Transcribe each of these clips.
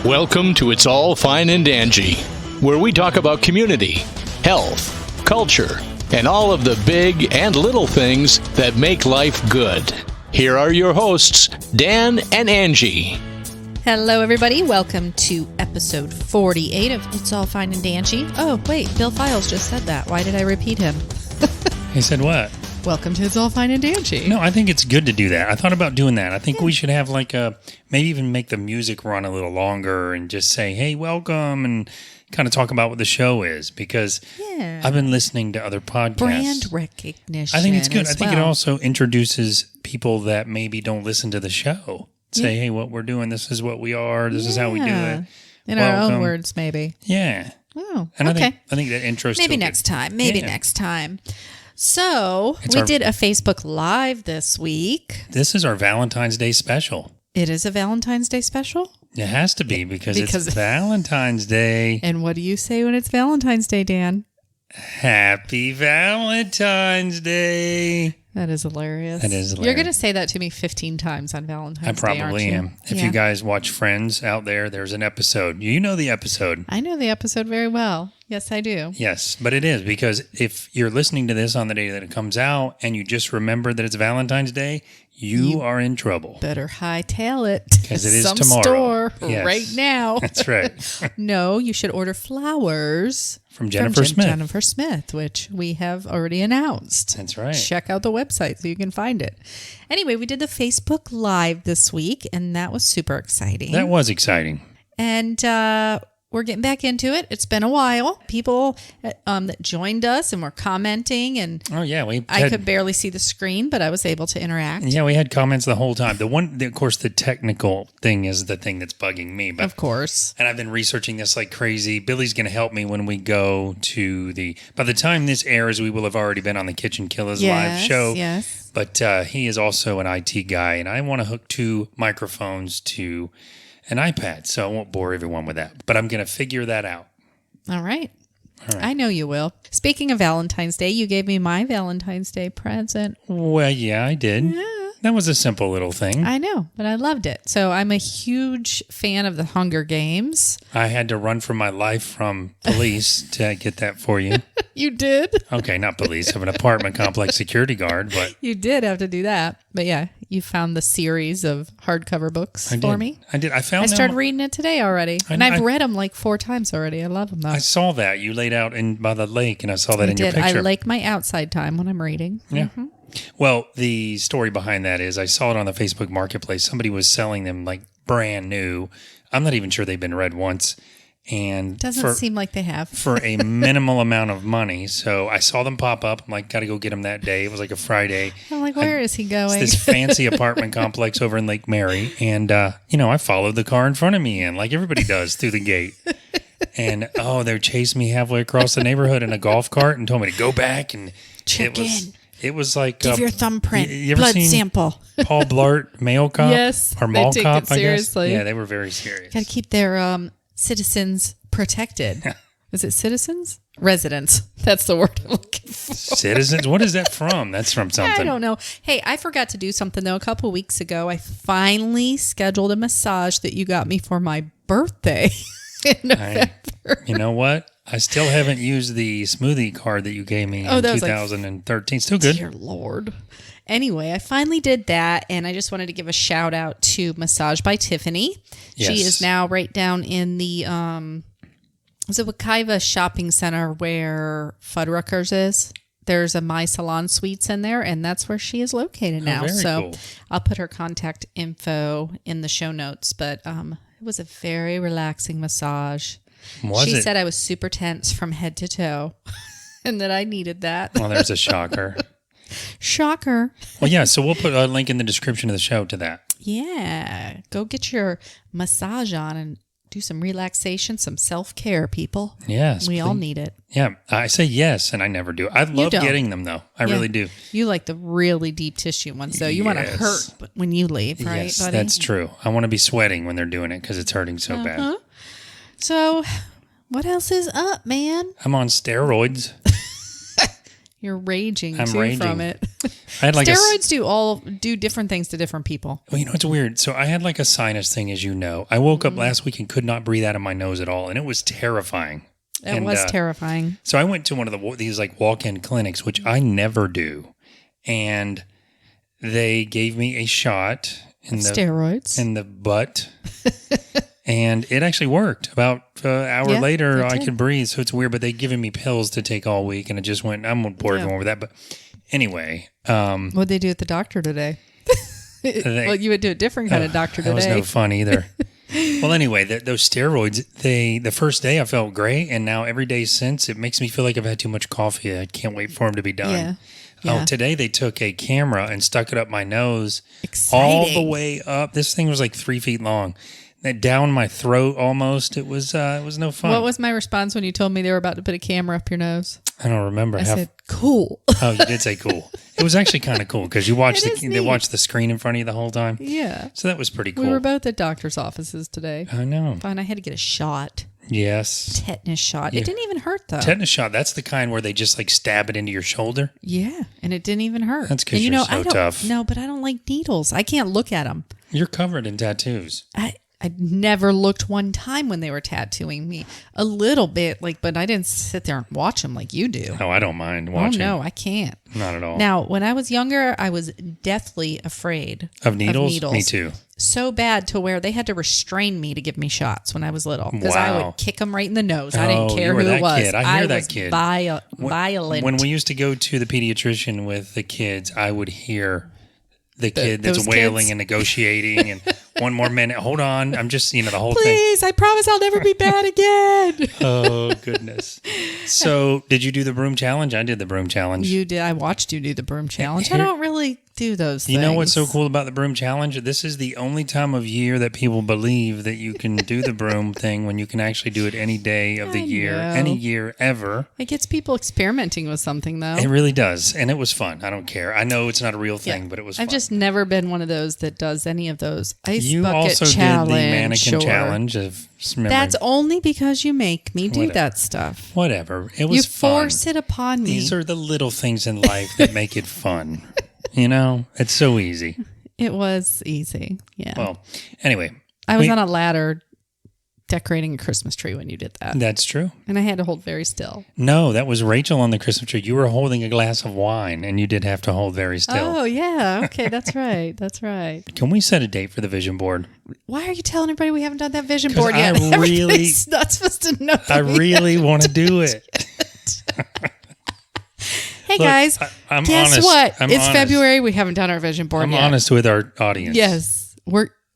Welcome to It's All Fine and Dangy, where we talk about community, health, culture, and all of the big and little things that make life good. Here are your hosts, Dan and Angie. Hello, everybody. Welcome to episode 48 of It's All Fine and Dangy. Oh, wait, Bill Files just said that. Why did I repeat him? He said what? Welcome to It's All Fine and Dangy. No, I think it's good to do that. I thought about doing that. I think we should have maybe even make the music run a little longer and just say, hey, welcome, and kind of talk about what the show is, because I've been listening to other podcasts. Brand recognition. I think it's good. I think it well. also introduces people that maybe don't listen to the show. Say, hey, what we're doing, this is what we are, this is how we do it. In our own words, maybe. Yeah. Oh, and okay. I think that intro Maybe next time. Next time. So, we did a Facebook Live this week. This is our Valentine's Day special. It is a Valentine's Day special? It has to be because it's Valentine's Day. And what do you say when it's Valentine's Day, Dan? Happy Valentine's Day. That is hilarious. That is hilarious. You're going to say that to me 15 times on Valentine's Day, I probably am. If you guys watch Friends out there, there's an episode. You know the episode. I know the episode very well. Yes, I do. Yes, but it is, because if you're listening to this on the day that it comes out and you just remember that it's Valentine's Day, you are in trouble. Better hightail it. Because it is some tomorrow. Store right now. That's right. No, you should order flowers from Jennifer Smith. Jennifer Smith, which we have already announced. That's right. Check out the website so you can find it. Anyway, we did the Facebook Live this week, and that was super exciting. That was exciting. And we're getting back into it. It's been a while. People that joined us and were commenting, and I could barely see the screen, but I was able to interact. Yeah, we had comments the whole time. Of course, the technical thing is the thing that's bugging me. But, of course. And I've been researching this like crazy. Billy's going to help me when we go to by the time this airs, we will have already been on the Kitchen Killers live show. Yes. But he is also an IT guy, and I want to hook two microphones to an iPad, so I won't bore everyone with that. But I'm going to figure that out. All right. I know you will. Speaking of Valentine's Day, you gave me my Valentine's Day present. Well, yeah, I did. Yeah. That was a simple little thing. I know, but I loved it. So I'm a huge fan of the Hunger Games. I had to run for my life from police to get that for you. You did? Okay, not police. I'm an apartment complex security guard, but... You did have to do that. But yeah, you found the series of hardcover books for me. I did. I started reading it today already. I've read them like 4 times already. I love them, though. I saw that. You laid out by the lake, and I saw that in your picture. I like my outside time when I'm reading. Yeah. Mm-hmm. Well, the story behind that is I saw it on the Facebook Marketplace. Somebody was selling them like brand new. I'm not even sure they've been read once. And doesn't seem like they have. For a minimal amount of money. So I saw them pop up. I'm like, got to go get them that day. It was like a Friday. I'm like, where is he going? It's this fancy apartment complex over in Lake Mary. And, I followed the car in front of me in, like everybody does, through the gate. And, they chased me halfway across the neighborhood in a golf cart and told me to go back. And check in. It was like... Give your thumbprint, you ever blood seen sample. Paul Blart, Male Cop? Yes, or Mall they take Cop, it seriously. I guess? Yeah, they were very serious. Got to keep their citizens protected. Is it citizens? Residents. That's the word I'm looking for. Citizens? What is that from? That's from something. I don't know. Hey, I forgot to do something, though. A couple of weeks ago, I finally scheduled a massage that you got me for my birthday in November. You know what? I still haven't used the smoothie card that you gave me in 2013. Still good. Dear Lord. Anyway, I finally did that, and I just wanted to give a shout out to Massage by Tiffany. Yes. She is now right down in the Wekiva shopping center where Fuddruckers is. There's a My Salon Suites in there, and that's where she is located now. So cool. I'll put her contact info in the show notes, but it was a very relaxing massage. She said I was super tense from head to toe and that I needed that. Well, there's a shocker. Shocker. Well, yeah, so we'll put a link in the description of the show to that. Yeah. Go get your massage on and do some relaxation, some self-care, people. Yes. We all need it. Yeah. I say yes, and I never do. I love getting them, though. I really do. You like the really deep tissue ones, though. You want to hurt when you leave, right, yes, buddy? That's true. I want to be sweating when they're doing it because it's hurting so bad. So, what else is up, man? I'm on steroids. You're raging I'm too raging. from it. I had like Steroids do different things to different people. Well, you know, it's weird. So I had like a sinus thing, as you know. I woke up last week and could not breathe out of my nose at all, and it was terrifying. It was terrifying. So I went to one of these like walk-in clinics, which I never do, and they gave me a shot steroids in the butt. And it actually worked. About an hour later, I could breathe. So it's weird, but they'd given me pills to take all week, and it just went, I'm going to bore everyone with that. But anyway. What'd they do at the doctor today? Well, you would do a different kind of doctor today. That was no fun either. Well, anyway, those steroids, the first day I felt great, and now every day since, it makes me feel like I've had too much coffee. I can't wait for them to be done. Yeah. Today they took a camera and stuck it up my nose. Exciting. All the way up. This thing was like 3 feet long. Down my throat almost. It was no fun. What was my response when you told me they were about to put a camera up your nose? I don't remember. I said, cool. Oh, you did say cool. It was actually kind of cool because they watched the screen in front of you the whole time. Yeah. So that was pretty cool. We were both at doctor's offices today. I know. Fine, I had to get a shot. Yes. Tetanus shot. Yeah. It didn't even hurt, though. Tetanus shot, that's the kind where they just like stab it into your shoulder? Yeah, and it didn't even hurt. That's because you're so tough. No, but I don't like needles. I can't look at them. You're covered in tattoos. I never looked one time when they were tattooing me. A little bit, but I didn't sit there and watch them like you do. Oh, I don't mind watching. Oh, no, I can't. Not at all. Now, when I was younger, I was deathly afraid of needles. Me too. So bad to where they had to restrain me to give me shots when I was little. Because I would kick them right in the nose. I didn't care who it was. Kid. I hear that kid. Violent. When we used to go to the pediatrician with the kids, I would hear the kid that's wailing and negotiating and one more minute. Hold on. I'm just, the whole thing. Please, I promise I'll never be bad again. Oh, goodness. So did you do the broom challenge? I did the broom challenge. You did. I watched you do the broom challenge. I don't really do those things. You know what's so cool about the broom challenge? This is the only time of year that people believe that you can do the broom thing when you can actually do it any day of the year, any year ever. It gets people experimenting with something, though. It really does. And it was fun. I don't care. I know it's not a real thing, but it was fun. I've just never been one of those that does any of those. You also did the mannequin challenge of That's only because you make me do that stuff. Whatever. It was fun. You force it upon me. These are the little things in life that make it fun. It's so easy. It was easy. Yeah. Well, anyway. I was on a ladder decorating a Christmas tree when you did that. That's true. And I had to hold very still. No, that was Rachel on the Christmas tree. You were holding a glass of wine, and you did have to hold very still. Oh, yeah. Okay, that's right. That's right. Can we set a date for the vision board? Why are you telling everybody we haven't done that vision board yet? Everybody's not supposed to know. I really want to do it. Hey, guys, I'm guess honest. what? I'm it's honest. February. We haven't done our vision board yet. I'm honest with our audience. Yes.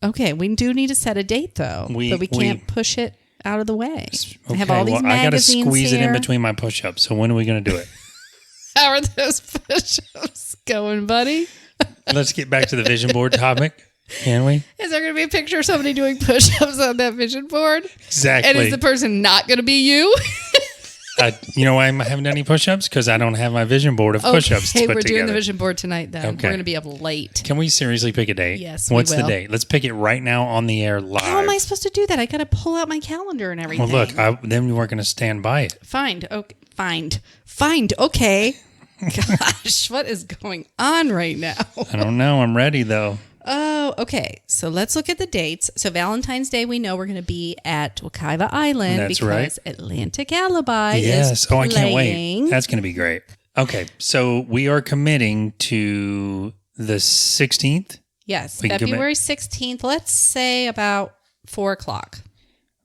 Okay, we do need to set a date, though. But we can't push it out of the way. Okay, I have all these magazines I got to squeeze here. it in between my push-ups. So when are we going to do it? How are those push-ups going, buddy? Let's get back to the vision board topic. Can we? Is there going to be a picture of somebody doing push-ups on that vision board? Exactly. And is the person not going to be you? You know why I haven't done any push-ups? Because I don't have my vision board of push-ups to put we're together. doing the vision board tonight then. Okay. We're going to be up late. Can we seriously pick a date? Yes, What's we will. the date? Let's pick it right now on the air live. How am I supposed to do that? I got to pull out my calendar and everything. Well, look, then you weren't going to stand by it. Find. Okay. Gosh, what is going on right now? I don't know. I'm ready, though. Oh, okay. So let's look at the dates. So Valentine's Day, we know we're going to be at Wekiva Island. That's because right. Atlantic Alibi Yes. is playing. I can't wait. That's going to be great. Okay. So we are committing to the 16th. Yes. February 16th. Let's say about 4 o'clock.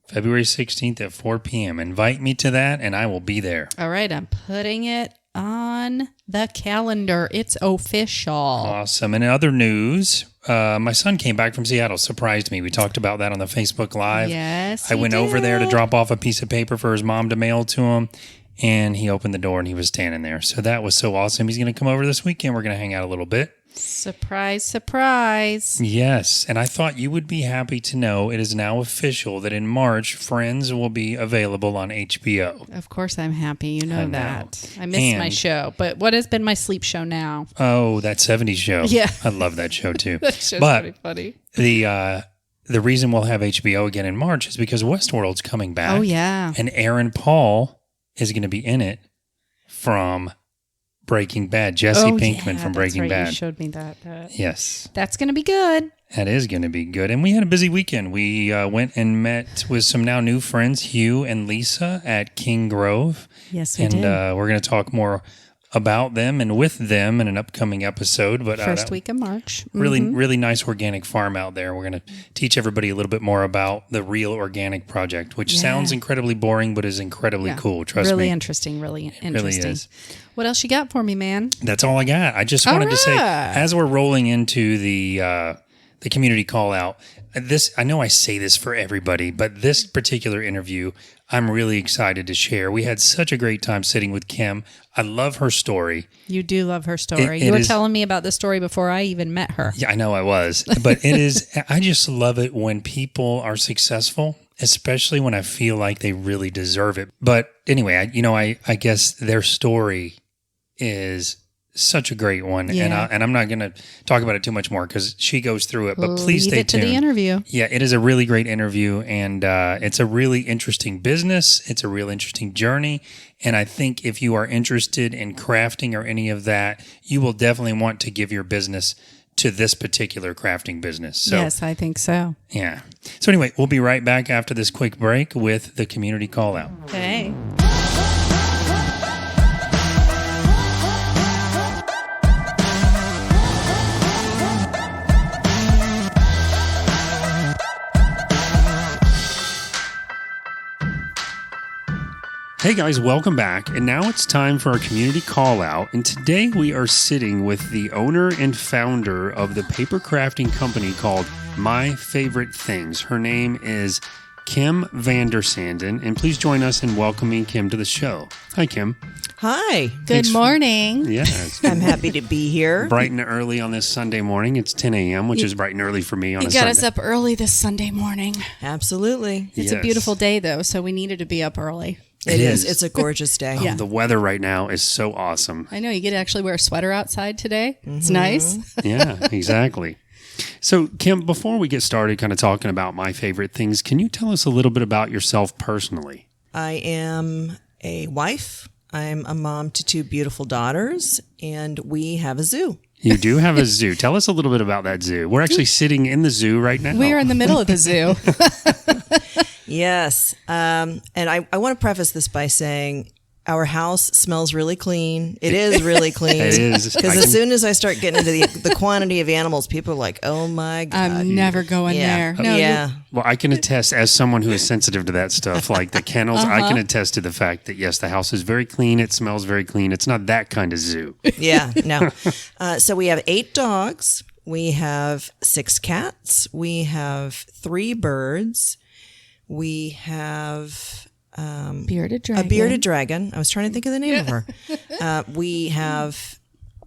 February 16th at 4 p.m. Invite me to that and I will be there. All right. I'm putting it on the calendar. It's official. Awesome. And in other news, my son came back from Seattle. Surprised me. We talked about that on the Facebook Live. Yes, I went over there to drop off a piece of paper for his mom to mail to him. And he opened the door and he was standing there. So that was so awesome. He's going to come over this weekend. We're going to hang out a little bit. Surprise, surprise. Yes. And I thought you would be happy to know it is now official that in March, Friends will be available on HBO. Of course I'm happy. You know that. I missed my show. But what has been my sleep show now? Oh, that 70s show. Yeah. I love that show too. That show's pretty funny. The reason we'll have HBO again in March is because Westworld's coming back. Oh, yeah. And Aaron Paul is going to be in it from Breaking Bad. Jesse Pinkman from Breaking Bad. You showed me that. Yes. That's going to be good. That is going to be good. And we had a busy weekend. We went and met with some now new friends, Hugh and Lisa, at King Grove. Yes, we did. And we're going to talk more about them and with them in an upcoming episode. But first week of March. Really nice organic farm out there. We're going to teach everybody a little bit more about the Real Organic Project, which sounds incredibly boring, but is incredibly cool. Trust me. Really interesting. Really interesting. Really is. What else you got for me, man? That's all I got. I just wanted to say, as we're rolling into the community call out, I know I say this for everybody, but this particular interview, I'm really excited to share. We had such a great time sitting with Kim. I love her story. You do love her story. You were telling me about the story before I even met her. Yeah, I know I was. But I just love it when people are successful, especially when I feel like they really deserve it. But anyway, I guess their story is such a great one, and I'm not going to talk about it too much more because she goes through it. But please stay tuned. To the interview. Yeah, it is a really great interview, and it's a really interesting business. It's a real interesting journey, and I think if you are interested in crafting or any of that, you will definitely want to give your business to this particular crafting business. So, yes, I think so. Yeah. So anyway, we'll be right back after this quick break with the community call out. Okay. Hey guys, welcome back. And now it's time for our community call out. And today we are sitting with the owner and founder of the paper crafting company called My Favorite Things. Her name is Kim Sanden. And please join us in welcoming Kim to the show. Hi, Kim. Hi. Good morning. I'm happy to be here. Bright and early on this Sunday morning. It's 10 a.m., which is bright and early for me on a Sunday. You got us up early this Sunday morning. Absolutely. It's a beautiful day, though, so we needed to be up early. It is. It's a gorgeous day. Oh, the weather right now is so awesome. I know. You get to actually wear a sweater outside today. Mm-hmm. It's nice. Yeah, exactly. So, Kim, before we get started kind of talking about My Favorite Things, can you tell us a little bit about yourself personally? I am a wife. I'm a mom to 2 beautiful daughters, and we have a zoo. You do have a zoo. Tell us a little bit about that zoo. We're actually sitting in the zoo right now. We're in the middle of the zoo. Yes. And I want to preface this by saying our house smells really clean. It is really clean. It is. Because as soon as I start getting into the quantity of animals, people are like, oh my God. I'm never going there. No, yeah. Well, I can attest, as someone who is sensitive to that stuff, like the kennels, I can attest to the fact that, yes, the house is very clean. It smells very clean. It's not that kind of zoo. Yeah, no. So we have 8 dogs. We have 6 cats. We have 3 birds. We have a bearded dragon. I was trying to think of the name of her. We have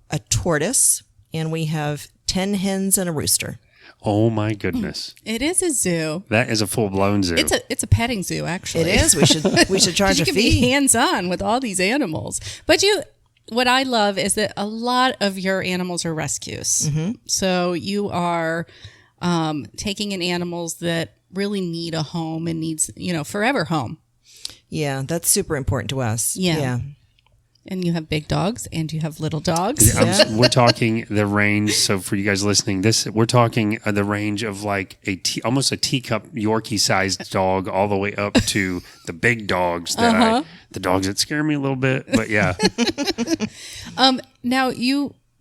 a tortoise, and we have 10 hens and a rooster. Oh my goodness! It is a zoo. That is a full-blown zoo. It's a petting zoo, actually. It is. We should charge a fee. You can be hands-on with all these animals. But what I love is that a lot of your animals are rescues. Mm-hmm. So you are taking in animals that really need a home and needs, forever home. Yeah, that's super important to us. Yeah. And you have big dogs and you have little dogs. Yeah. We're talking the range. So for you guys listening, we're talking the range of like almost a teacup Yorkie-sized dog, all the way up to the big dogs the dogs that scare me a little bit. But yeah. Now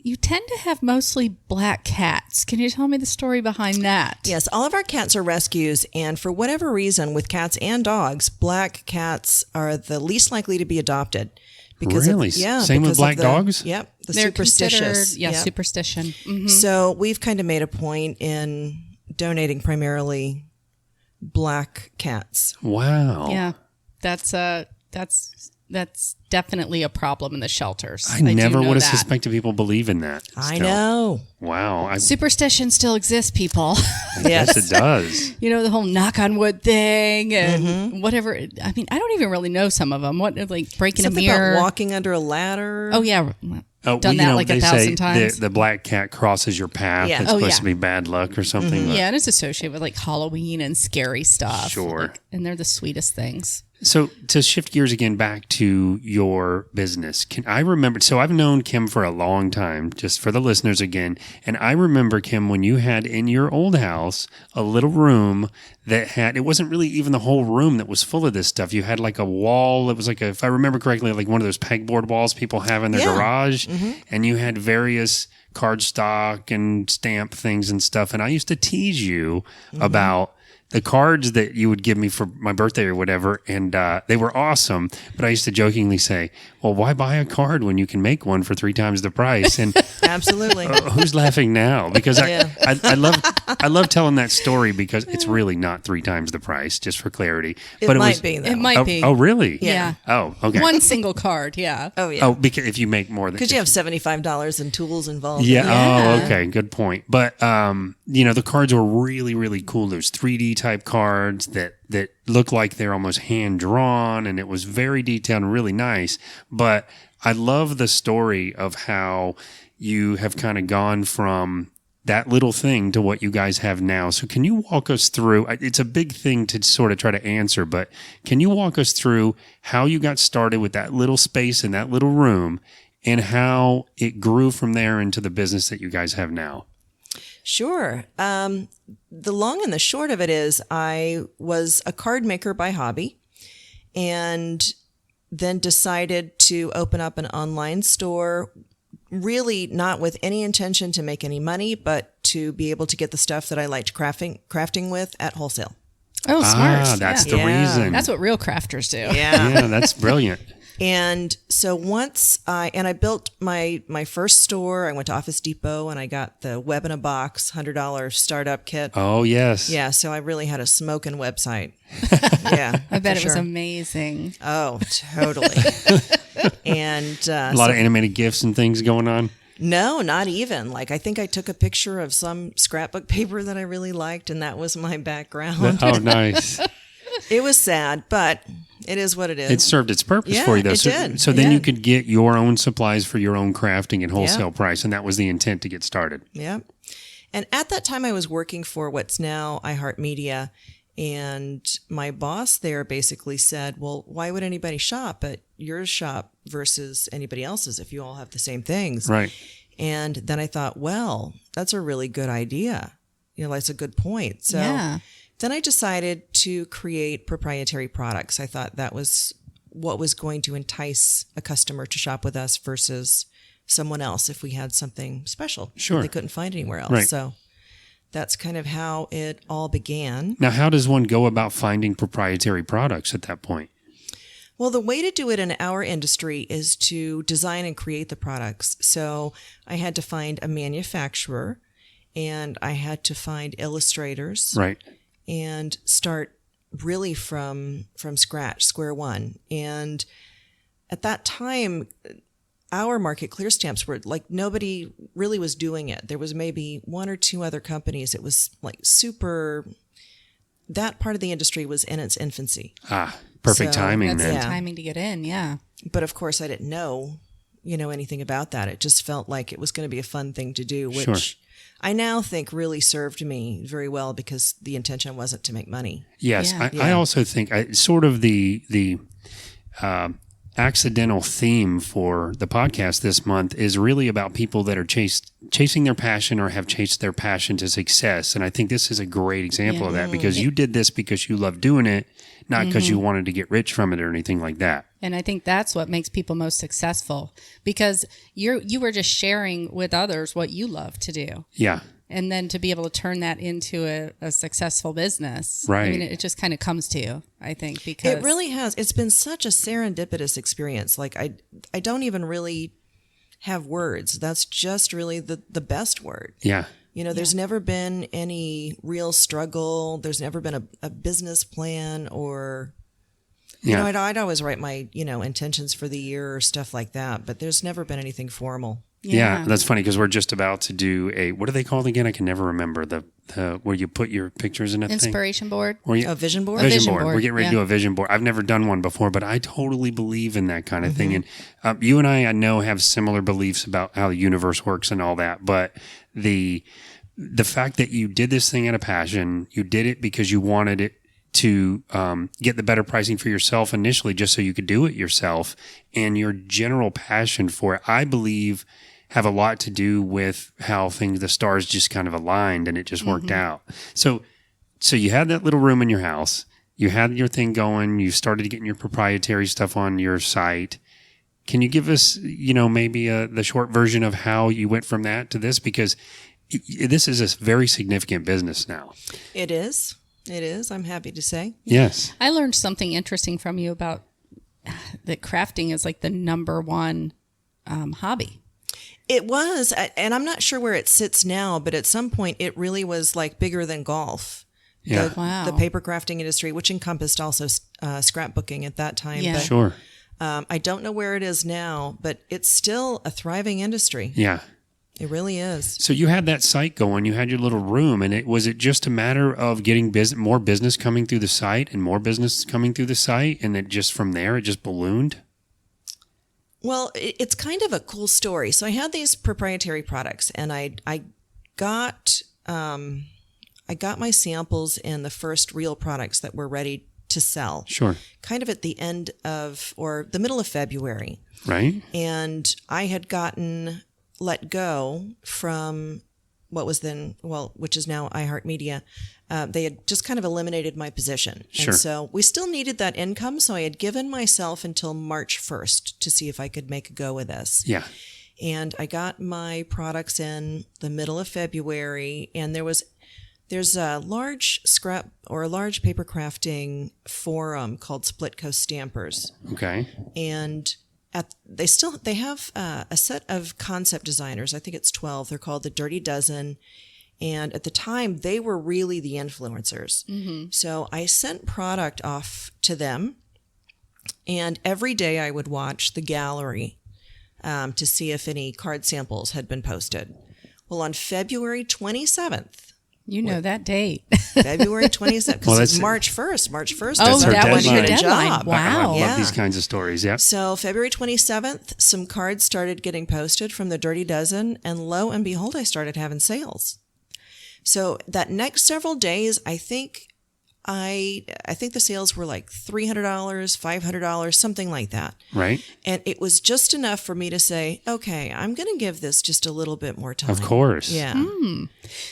you tend to have mostly black cats. Can you tell me the story behind that? Yes, all of our cats are rescues, and for whatever reason, with cats and dogs, black cats are the least likely to be adopted. Really? Same with black dogs? Yep. They're superstitious. Superstition. Mm-hmm. So we've kind of made a point in donating primarily black cats. Wow. Yeah. That's definitely a problem in the shelters. I never would have suspected people believe in that. I know. Wow. Superstition still exists, people. Yes, it does. The whole knock on wood thing and whatever. I mean, I don't even really know some of them. What, like breaking Something a mirror? About walking under a ladder. Oh, yeah. Done that like 1,000 times. The black cat crosses your path. Yeah. It's supposed to be bad luck or something. Mm-hmm. Yeah, and it's associated with like Halloween and scary stuff. Sure. And they're the sweetest things. So to shift gears again back to your business, can I remember? So I've known Kim for a long time, just for the listeners again. And I remember, Kim, when you had in your old house a little room that had, it wasn't really even the whole room that was full of this stuff. You had like a wall. It was like, if I remember correctly, like one of those pegboard walls people have in their garage. And you had various cardstock and stamp things and stuff. And I used to tease you about the cards that you would give me for my birthday or whatever, and they were awesome. But I used to jokingly say, well, why buy a card when you can make one for 3 times the price? And absolutely. Who's laughing now? Because I love telling that story because it's really not 3 times the price, just for clarity. It might be, though. It might be. Oh, really? Yeah. Oh, okay. One single card, yeah. Oh, yeah. Oh, because if you make more than... Because you have $75 in tools involved. Yeah. Oh, okay. Good point. But, the cards were really, really cool. Those 3D type cards that look like they're almost hand drawn, and it was very detailed and really nice. But I love the story of how you have kind of gone from that little thing to what you guys have now. So can you walk us through, it's a big thing to sort of try to answer, but can you walk us through how you got started with that little space in that little room and how it grew from there into the business that you guys have now? Sure. The long and the short of it is I was a card maker by hobby and then decided to open up an online store, really not with any intention to make any money, but to be able to get the stuff that I liked crafting with at wholesale. Oh, smart. That's the reason. That's what real crafters do. Yeah. That's brilliant. And so once I built my first store, I went to Office Depot and I got the Web in a Box $100 startup kit. Oh, yes. Yeah. So I really had a smoking website. Yeah. I bet it was amazing. Oh, totally. And a lot of animated GIFs and things going on. No, not even. Like, I think I took a picture of some scrapbook paper that I really liked, and that was my background. Oh, nice. It was sad, but it is what it is. It served its purpose for you, though. It did. So then you could get your own supplies for your own crafting at wholesale price, and that was the intent to get started. Yeah. And at that time, I was working for what's now iHeartMedia, and my boss there basically said, well, why would anybody shop at your shop versus anybody else's if you all have the same things? Right. And then I thought, well, that's a really good idea. That's a good point. So then I decided to create proprietary products. I thought that was what was going to entice a customer to shop with us versus someone else if we had something special that they couldn't find anywhere else. Right. So that's kind of how it all began. Now, how does one go about finding proprietary products at that point? Well, the way to do it in our industry is to design and create the products. So I had to find a manufacturer and I had to find illustrators. Right. And start really from scratch, square one. And at that time, our market, clear stamps, were like nobody really was doing it. There was maybe 1 or 2 other companies. It was like that part of the industry was in its infancy. Perfect timing that's then. the timing to get in, yeah. But of course, I didn't know, anything about that. It just felt like it was going to be a fun thing to do, which I now think really served me very well because the intention wasn't to make money. Yes, I also think sort of the accidental theme for the podcast this month is really about people that are chasing their passion or have chased their passion to success. And I think this is a great example of that because you did this because you love doing it, not because you wanted to get rich from it or anything like that. And I think that's what makes people most successful because you were just sharing with others what you love to do. Yeah. And then to be able to turn that into a successful business. Right. I mean, it just kind of comes to you, I think, because it really has. It's been such a serendipitous experience. Like I don't even really have words. That's just really the best word. Yeah. There's never been any real struggle. There's never been a business plan or, I'd always write my, intentions for the year or stuff like that, but there's never been anything formal. Yeah, that's funny because we're just about to do what are they called again? I can never remember the where you put your pictures in a inspiration board. A vision board? Vision board. We're getting ready to do a vision board. I've never done one before, but I totally believe in that kind of thing. And you and I know, have similar beliefs about how the universe works and all that. But the fact that you did this thing out of passion, you did it because you wanted it to get the better pricing for yourself initially, just so you could do it yourself, and your general passion for it, I believe, have a lot to do with how the stars just kind of aligned and it just worked out. So you had that little room in your house, you had your thing going, you started getting your proprietary stuff on your site. Can you give us, maybe the short version of how you went from that to this? Because this is a very significant business now. It is. It is. I'm happy to say. Yes. I learned something interesting from you about that crafting is like the number one hobby. It was, and I'm not sure where it sits now, but at some point it really was like bigger than golf. Yeah. The paper crafting industry, which encompassed also scrapbooking at that time. Yeah. But, Sure. I don't know where it is now, but it's still a thriving industry. Yeah. It really is. So you had that site going, you had your little room, and was it just a matter of getting more business coming through the site and more business coming through the site, and it just from there it just ballooned? Well, it's kind of a cool story. So I had these proprietary products, and I got my samples in the first real products that were ready to sell. Sure. Kind of at the end of, or the middle of February. Right. And I had gotten let go from what was then, which is now iHeartMedia. They had just kind of eliminated my position. Sure. And so we still needed that income. So I had given myself until March 1st to see if I could make a go with this. Yeah. And I got my products in the middle of February, and there's a large scrap or a large paper crafting forum called Split Coast Stampers. Okay. And they have a set of concept designers. I think it's 12. They're called the Dirty Dozen. And at the time, they were really the influencers. Mm-hmm. So I sent product off to them. And every day I would watch the gallery to see if any card samples had been posted. Well, on February 27th, that date. February 27th, because it's March 1st. March 1st. Oh, that was your deadline. deadline. Wow. I love these kinds of stories. Yeah. So February 27th, some cards started getting posted from the Dirty Dozen, and lo and behold, I started having sales. So that next several days, I think the sales were like $300, $500, something like that. Right. And it was just enough for me to say, okay, I'm going to give this just a little bit more time. Of course. Yeah.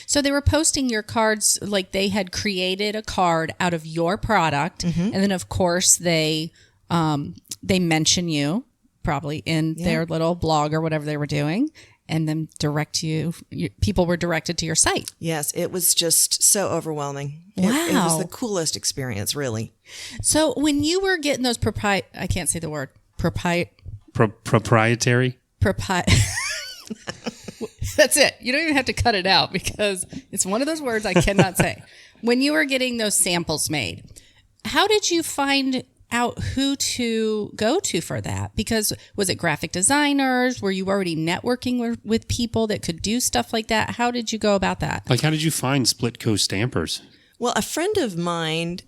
So they were posting your cards like they had created a card out of your product. Mm-hmm. And then, of course, they mention you probably in their little blog or whatever they were doing. And then people were directed to your site. Yes, it was just so overwhelming. Wow. It was the coolest experience, really. So when you were getting those I can't say the word, proprietary? That's it. You don't even have to cut it out because it's one of those words I cannot say. When you were getting those samples made, how did you find out who to go to for that? Because was it graphic designers? Were you already networking with people that could do stuff like that? How did you go about that? Like, how did you find Split Coast Stampers? Well, a friend of mine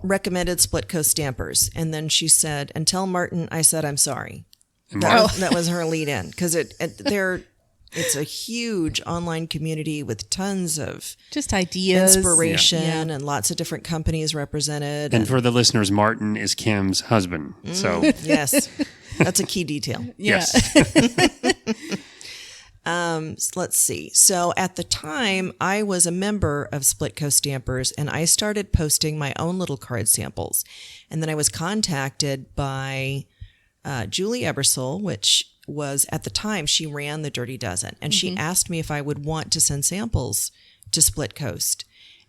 recommended Split Coast Stampers, and then she said, "And tell Martin I said I'm sorry." That was her lead in, because it's a huge online community with tons of just ideas, inspiration, and lots of different companies represented. And for the listeners, Martin is Kim's husband. So yes, that's a key detail. Yes. Let's see. So at the time, I was a member of Split Coast Stampers, and I started posting my own little card samples. And then I was contacted by Julie Ebersole, which was at the time she ran the Dirty Dozen, and she asked me if I would want to send samples to Split Coast.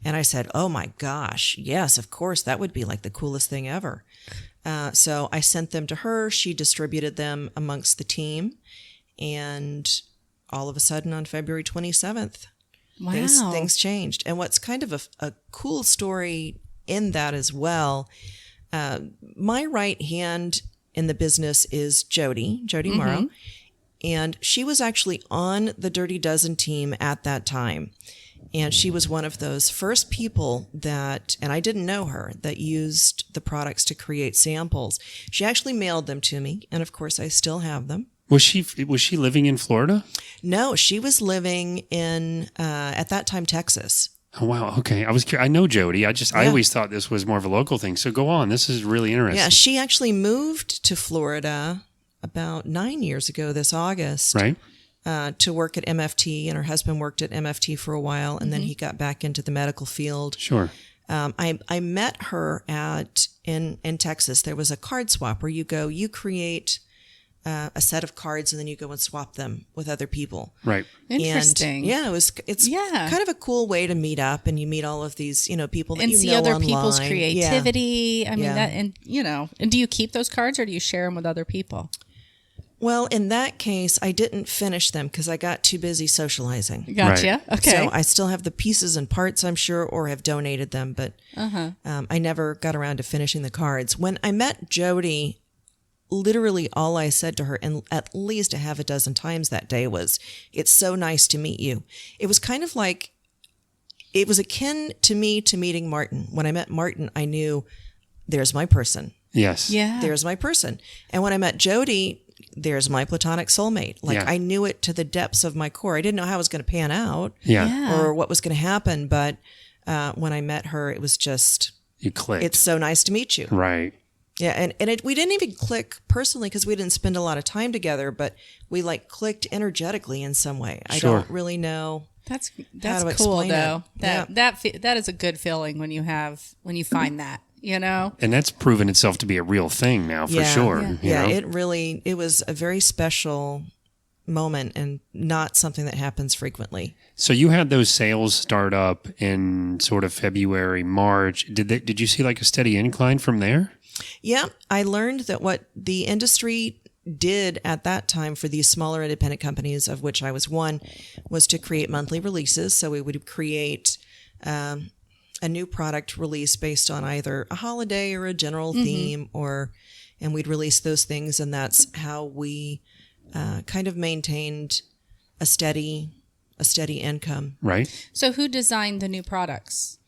And I said, oh my gosh, yes, of course, that would be like the coolest thing ever. So I sent them to her. She distributed them amongst the team. And all of a sudden on February 27th, things changed. And what's kind of a cool story in that as well, my right hand in the business is Jody Morrow. And she was actually on the Dirty Dozen team at that time. And she was one of those first people that, and I didn't know her, that used the products to create samples. She actually mailed them to me. And of course, I still have them. Was she living in Florida? No, she was living in, at that time, Texas. Oh, wow. Okay. I know Jody. I always thought this was more of a local thing. So go on. This is really interesting. Yeah, she actually moved to Florida about 9 years ago this August. Right. To work at MFT, and her husband worked at MFT for a while, and then he got back into the medical field. Sure. I met her in Texas. There was a card swap where you create a set of cards, and then you go and swap them with other people. Right. Interesting. And it's kind of a cool way to meet up, and you meet all of these, people that and you see know other online. people's creativity. Yeah. I mean, that, and do you keep those cards or do you share them with other people? Well, in that case, I didn't finish them because I got too busy socializing. Gotcha. Right. Okay. So I still have the pieces and parts, I'm sure, or have donated them, but I never got around to finishing the cards. When I met Jody, literally all I said to her, and at least a half a dozen times that day, was, "It's so nice to meet you." It was kind of like, it was akin to me to meeting Martin. When I met Martin, I knew, there's my person. Yes. Yeah. There's my person. And when I met Jody, there's my platonic soulmate. I knew it to the depths of my core. I didn't know how it was going to pan out or what was going to happen. But when I met her, it was just, you clicked. It's so nice to meet you. Right. Yeah. And we didn't even click personally because we didn't spend a lot of time together, but we clicked energetically in some way. I don't really know. That's how to cool explain though. it. That is a good feeling when you find that. And that's proven itself to be a real thing now, for sure. Yeah, it was a very special moment and not something that happens frequently. So you had those sales start up in sort of February, March. Did you see a steady incline from there? Yeah, I learned that what the industry did at that time for these smaller independent companies, of which I was one, was to create monthly releases. So we would create a new product release based on either a holiday or a general theme, and we'd release those things, and that's how we kind of maintained a steady income. Right. So who designed the new products?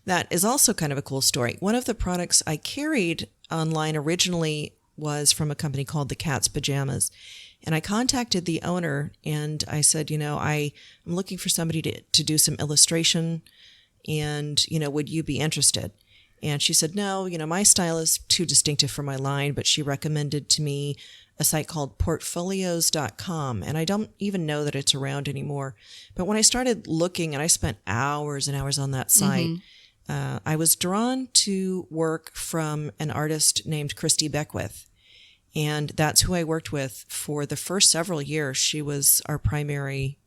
That is also kind of a cool story. One of the products I carried online originally was from a company called the Pajamas. And I contacted the owner and I said, I'm looking for somebody to do some illustration, and, would you be interested? And she said, no, my style is too distinctive for my line, but she recommended to me a site called portfolios.com. And I don't even know that it's around anymore. But when I started looking, and I spent hours and hours on that site, I was drawn to work from an artist named Christy Beckwith. And that's who I worked with for the first several years. She was our primary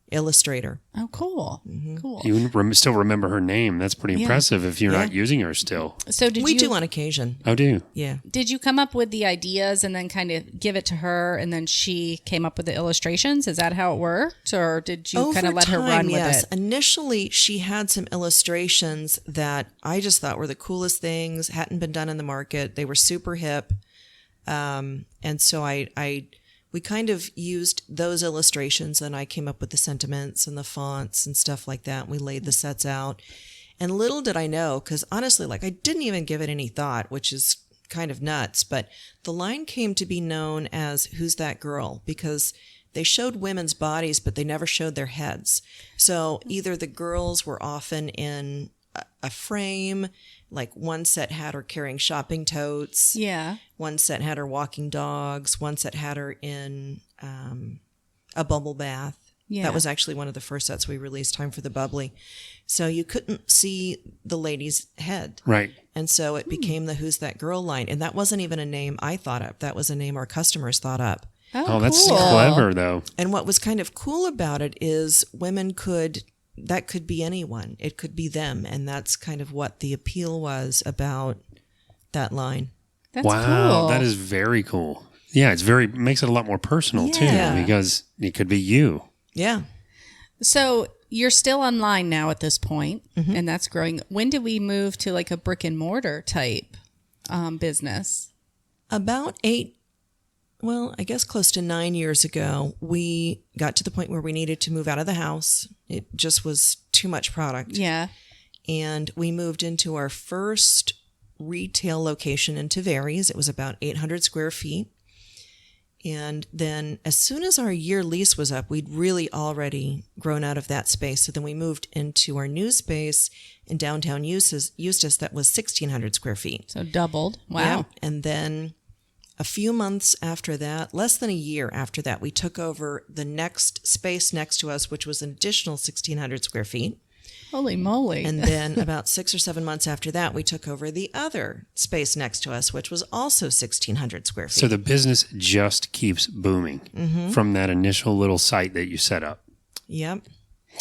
illustrator. Oh, cool. Cool. You still remember her name. That's pretty impressive if you're not using her still. So we do on occasion. Oh, do you? Yeah. Did you come up with the ideas and then kind of give it to her, and then she came up with the illustrations? Is that how it worked? Or did you kind of let her run with it? Initially, she had some illustrations that I just thought were the coolest things, hadn't been done in the market. They were super hip. And so we kind of used those illustrations, and I came up with the sentiments and the fonts and stuff like that. We laid the sets out, and little did I know, because honestly, I didn't even give it any thought, which is kind of nuts, but the line came to be known as "Who's That Girl?" because they showed women's bodies, but they never showed their heads. So either the girls were often in a frame, one set had her carrying shopping totes. Yeah. One set had her walking dogs. One set had her in a bubble bath. Yeah. That was actually one of the first sets we released, Time for the Bubbly. So you couldn't see the lady's head. Right. And so it became the Who's That Girl line. And that wasn't even a name I thought up. That was a name our customers thought up. Oh, that's clever, though. And what was kind of cool about it is that could be anyone. It could be them. And that's kind of what the appeal was about that line. That's wow, cool. That is very cool. Yeah, makes it a lot more personal too, because it could be you. Yeah. So you're still online now at this point, and that's growing. When did we move to a brick and mortar type business? About I guess close to 9 years ago, we got to the point where we needed to move out of the house. It just was too much product. Yeah. And we moved into our first retail location in Tavares. It was about 800 square feet. And then as soon as our year lease was up, we'd really already grown out of that space. So then we moved into our new space in downtown Eustis that was 1,600 square feet. So doubled. Wow. Yeah. And then a few months after that, less than a year after that, we took over the next space next to us, which was an additional 1,600 square feet. Holy moly. And then about 6 or 7 months after that, we took over the other space next to us, which was also 1,600 square feet. So the business just keeps booming from that initial little site that you set up. Yep.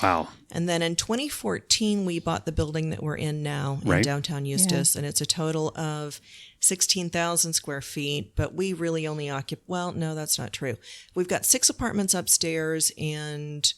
Wow. And then in 2014, we bought the building that we're in now in downtown Eustis, and it's a total of 16,000 square feet, but we really only occupy, well, no, that's not true. We've got 6 apartments upstairs and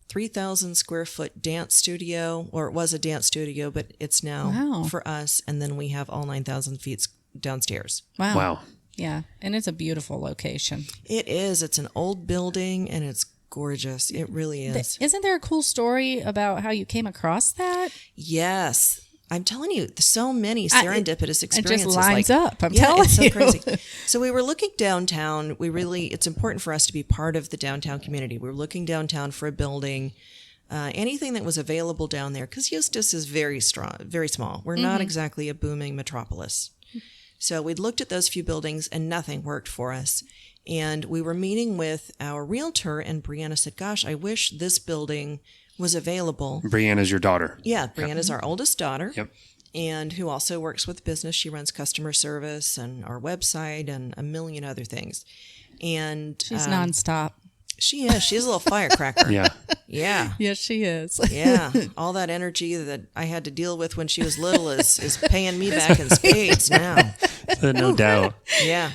3,000 square foot dance studio, or it was a dance studio, but it's now for us. And then we have all 9,000 feet downstairs. Wow. Yeah. And it's a beautiful location. It is. It's an old building and it's gorgeous. It really is. Isn't there a cool story about how you came across that? Yes. I'm telling you, so many serendipitous experiences. It just lines up. I'm telling it's so you. crazy. So we were looking downtown. It's important for us to be part of the downtown community. We were looking downtown for a building, anything that was available down there, because Eustis is very small. We're not exactly a booming metropolis. So we'd looked at those few buildings and nothing worked for us. And we were meeting with our realtor, and Brianna said, gosh, I wish this building was available. Brianna's your daughter. Yeah, Brianna's our oldest daughter. Yep. And who also works with business. She runs customer service and our website and a million other things. And she's nonstop. She is. She's a little firecracker. Yeah. Yeah. Yes, she is. Yeah. All that energy that I had to deal with when she was little is paying me back in spades now. No doubt. Yeah.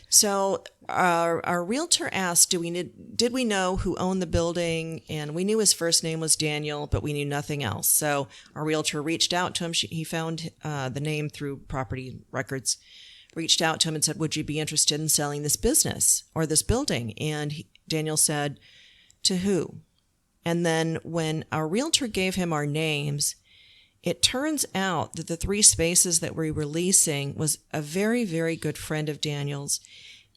So our realtor asked, did we know who owned the building? And we knew his first name was Daniel, but we knew nothing else. So our realtor reached out to him. He found the name through property records, reached out to him and said, would you be interested in selling this business or this building? And Daniel said, to who? And then when our realtor gave him our names, it turns out that the 3 spaces that we were leasing was a very, very good friend of Daniel's.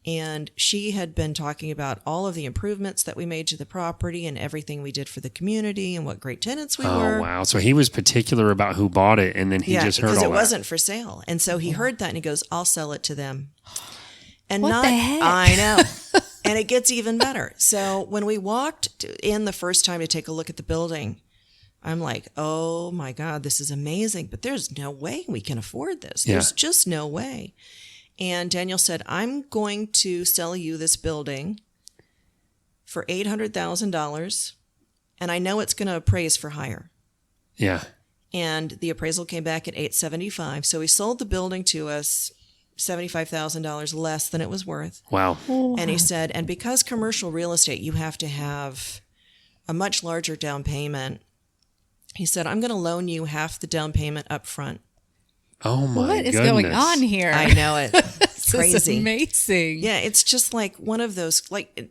And she had been talking about all of the improvements that we made to the property and everything we did for the community and what great tenants we were. Oh, wow. So he was particular about who bought it, and then he just heard all that. because it wasn't for sale. And so he heard that and he goes, I'll sell it to them. And what the heck? I know. And it gets even better. So when we walked in the first time to take a look at the building, I'm like, oh my God, this is amazing, but there's no way we can afford this. There's just no way. And Daniel said, I'm going to sell you this building for $800,000, and I know it's going to appraise for higher. Yeah. And the appraisal came back at $875,000. So he sold the building to us $75,000 less than it was worth. Wow. And he said, and because commercial real estate, you have to have a much larger down payment. He said, I'm going to loan you half the down payment up front. Oh my What is goodness. going on here? I know it. It's crazy. This is amazing. Yeah, it's just like one of those, like,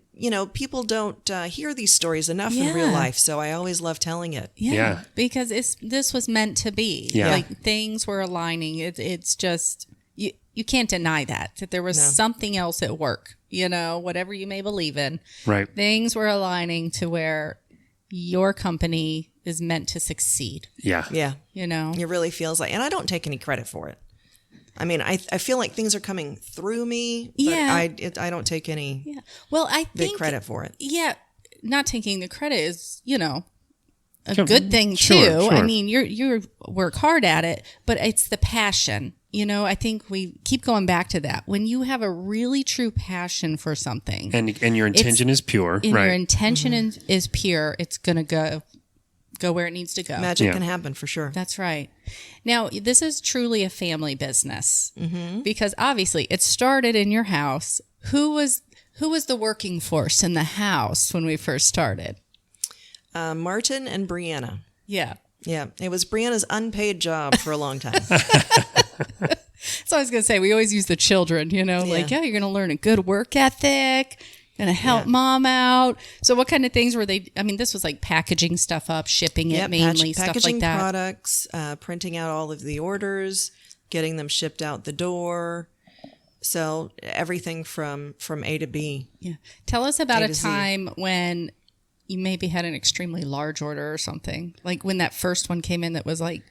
people don't hear these stories enough in real life. So I always love telling it. Yeah. Because this was meant to be. Yeah. Like things were aligning. It's just, you can't deny that there was something else at work, whatever you may believe in. Right. Things were aligning to where your company is meant to succeed. Yeah. It really feels like, and I don't take any credit for it. I mean, I feel like things are coming through me, but I don't take any big credit for it. Yeah. Not taking the credit is, a good thing too. Sure. I mean, you work hard at it, but it's the passion. I think we keep going back to that. When you have a really true passion for something, and your intention is pure, and right? Your intention is pure. It's gonna go where it needs to go. Magic can happen for sure. That's right. Now, this is truly a family business because obviously it started in your house. Who was the working force in the house when we first started? Martin and Brianna. Yeah. Yeah. It was Brianna's unpaid job for a long time. So I was going to say, we always use the children, like, you're going to learn a good work ethic, going to help mom out. So what kind of things were they? I mean, this was like packaging stuff up, shipping it mainly, stuff like that. Packaging products, printing out all of the orders, getting them shipped out the door. So everything from A to B. Yeah. Tell us about A a to Z. time when you maybe had an extremely large order or something. Like when that first one came in that was like,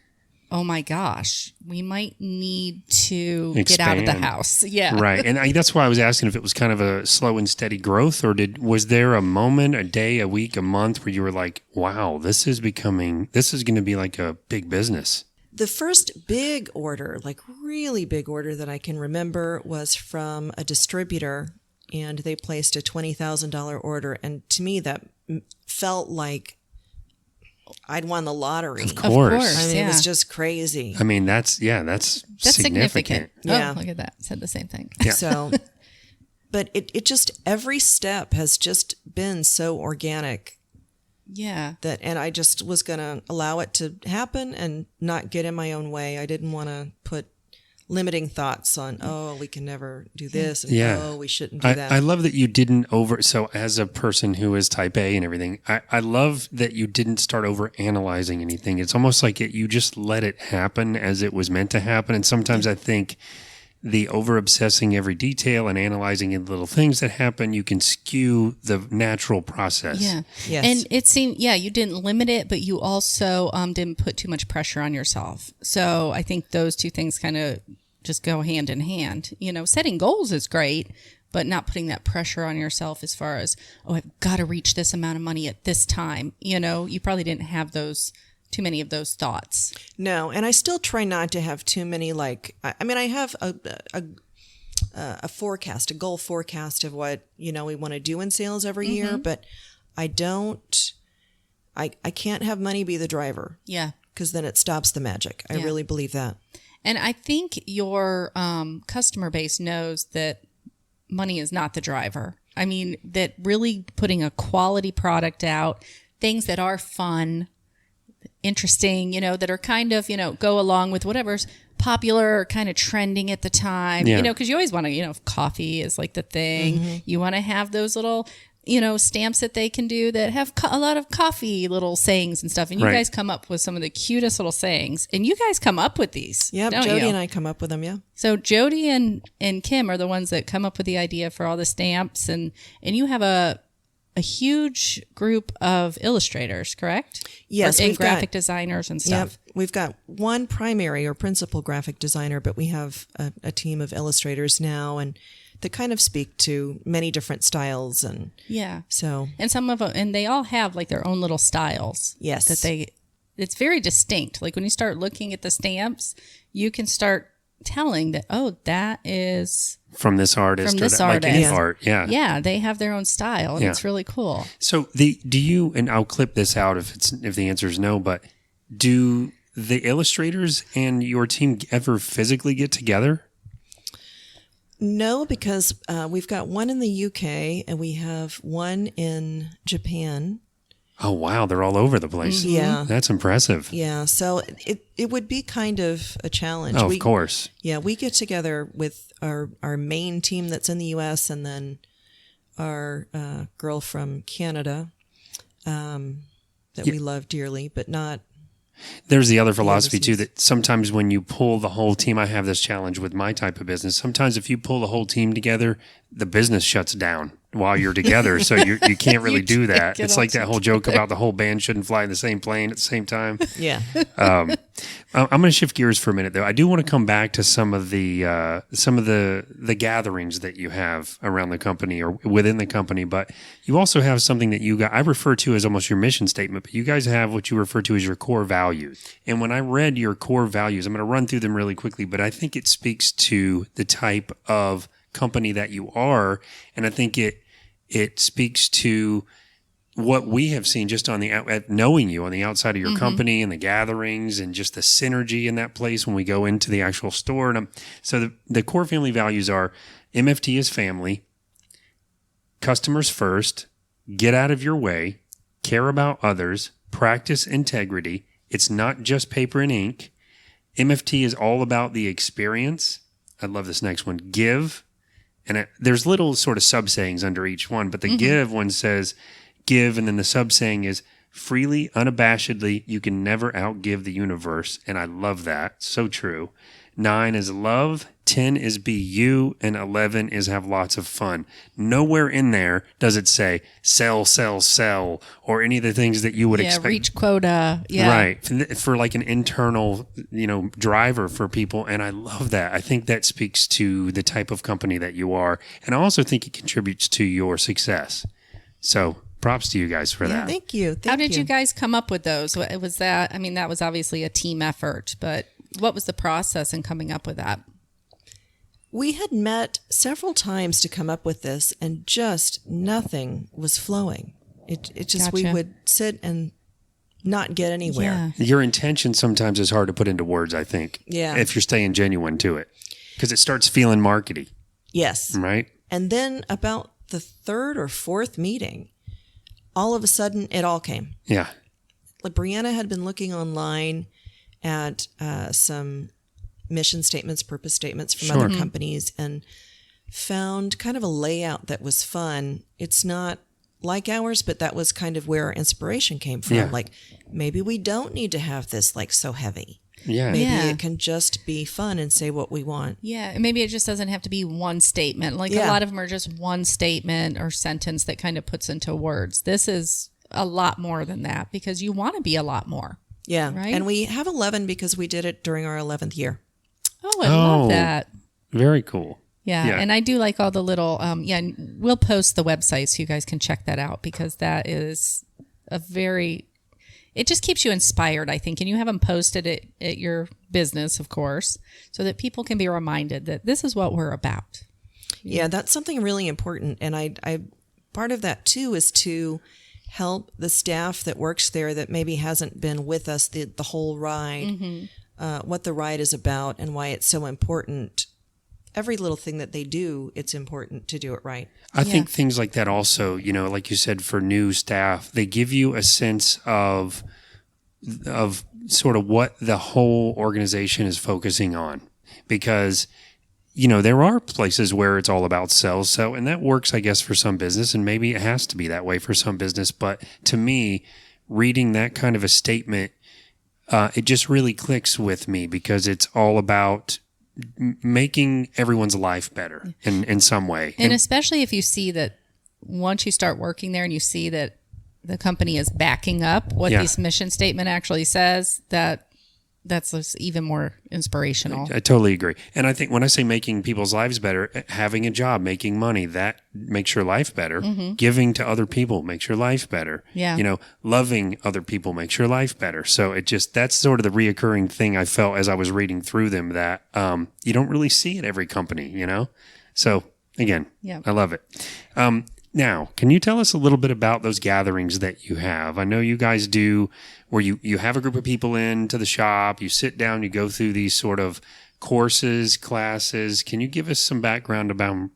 oh my gosh, we might need to get out of the house. Yeah. Right. And that's why I was asking if it was kind of a slow and steady growth, or was there a moment, a day, a week, a month where you were like, wow, this is going to be like a big business? The first big order, like really big order that I can remember, was from a distributor, and they placed a $20,000 order. And to me, that felt like I'd won the lottery. Of course. I mean, yeah. it was just crazy. I mean, that's significant. Yeah. Oh, look at that. Said the same thing. Yeah. So, but it just, every step has just been so organic. Yeah. And I just was going to allow it to happen and not get in my own way. I didn't want to put limiting thoughts on, we can never do this. And, we shouldn't do that. I love that you didn't so as a person who is type A and everything, I love that you didn't start over analyzing anything. It's almost like you just let it happen as it was meant to happen. And sometimes I think the over obsessing every detail and analyzing the little things that happen, you can skew the natural process. Yeah. Yes. And it seemed, you didn't limit it, but you also didn't put too much pressure on yourself. So I think those two things kind of just go hand in hand. Setting goals is great, but not putting that pressure on yourself as far as, I've got to reach this amount of money at this time. You probably didn't have too many of those thoughts. No, and I still try not to have too many, I have a forecast, a goal forecast of what, we want to do in sales every year, but I can't have money be the driver. Yeah. Because then it stops the magic. I really believe that. And I think your customer base knows that money is not the driver. I mean, that really putting a quality product out, things that are fun, interesting, that are kind of, go along with whatever's popular or kind of trending at the time, because you always want to, coffee is like the thing. You want to have those little, stamps that they can do that have a lot of coffee little sayings and stuff. And you guys come up with some of the cutest little sayings, and you guys come up with these. Yeah, Jody and I come up with them. Yeah. So Jody and Kim are the ones that come up with the idea for all the stamps, and you have a huge group of illustrators, correct? Yes. And graphic designers and stuff. Yep. We've got one primary or principal graphic designer, but we have a team of illustrators now, and that kind of speak to many different styles. And so, and some of them, and they all have like their own little styles. Yes. It's very distinct. Like when you start looking at the stamps, you can start telling that, that is from this artist, like any art. Yeah. Yeah. They have their own style, and it's really cool. So do you, and I'll clip this out if the answer is no, but do the illustrators and your team ever physically get together? No, because we've got one in the UK and we have one in Japan. Oh, wow. They're all over the place. Yeah. That's impressive. Yeah. So it would be kind of a challenge. Oh, of course. Yeah. We get together with our main team that's in the US, and then our girl from Canada that we love dearly, but not. There's the other philosophy too, that sometimes when you pull the whole team, I have this challenge with my type of business. Sometimes if you pull the whole team together, the business shuts down while you're together. So you can't really do that. It's like that whole joke about the whole band shouldn't fly in the same plane at the same time. Yeah. I'm going to shift gears for a minute though. I do want to come back to some of the gatherings that you have around the company or within the company, but you also have something that I refer to as almost your mission statement, but you guys have what you refer to as your core values. And when I read your core values, I'm going to run through them really quickly, but I think it speaks to the type of company that you are. And I think it speaks to what we have seen just on at knowing you on the outside of your company and the gatherings and just the synergy in that place when we go into the actual store. And so the core family values are MFT is family, customers first, get out of your way, care about others, practice integrity. It's not just paper and ink. MFT is all about the experience. I love this next one. Give. And there's little sort of sub sayings under each one, but the give one says, give, and then the sub saying is freely, unabashedly. You can never outgive the universe. And I love that. So true. 9 is love. 10 is be you. And 11 is have lots of fun. Nowhere in there does it say sell, sell, sell, or any of the things that you would expect. Reach quota. Yeah. Right. For like an internal, driver for people. And I love that. I think that speaks to the type of company that you are. And I also think it contributes to your success. So props to you guys for that. Thank you. How did you guys come up with those? Was that, that was obviously a team effort, but what was the process in coming up with that? We had met several times to come up with this, and just nothing was flowing. It just, we would sit and not get anywhere. Yeah. Your intention sometimes is hard to put into words, I think. Yeah. If you're staying genuine to it. Because it starts feeling markety. Yes. Right? And then about the third or fourth meeting, all of a sudden it all came. Yeah. Like Brianna had been looking online at some mission statements, purpose statements from other companies, and found kind of a layout that was fun. It's not like ours, but that was kind of where our inspiration came from. Yeah. Like, maybe we don't need to have this like so heavy. Yeah. Maybe it can just be fun and say what we want. Yeah. And maybe it just doesn't have to be one statement. Like a lot of them are just one statement or sentence that kind of puts into words. This is a lot more than that because you want to be a lot more. Yeah. Right. And we have 11 because we did it during our 11th year. Oh, I love that. Very cool. Yeah. And I do like all the little, we'll post the website so you guys can check that out because that is it just keeps you inspired, I think. And you have them posted at your business, of course, so that people can be reminded that this is what we're about. Yeah, that's something really important. And I part of that too is to help the staff that works there that maybe hasn't been with us the whole ride, what the ride is about and why it's so important. Every little thing that they do, it's important to do it right. I think things like that also, like you said, for new staff, they give you a sense of sort of what the whole organization is focusing on. Because, there are places where it's all about sales. So, and that works, I guess, for some business, and maybe it has to be that way for some business. But to me, reading that kind of a statement, it just really clicks with me because it's all about making everyone's life better in some way. And especially if you see that once you start working there and you see that the company is backing up what this mission statement actually says, that's even more inspirational. I totally agree. And I think when I say making people's lives better, having a job, making money, that makes your life better. Giving to other people makes your life better. Yeah. Loving other people makes your life better. So that's sort of the reoccurring thing I felt as I was reading through them that you don't really see at every company, So again, I love it. Now, can you tell us a little bit about those gatherings that you have? I know you guys do where you have a group of people into the shop, you sit down, you go through these sort of courses, classes. Can you give us some background around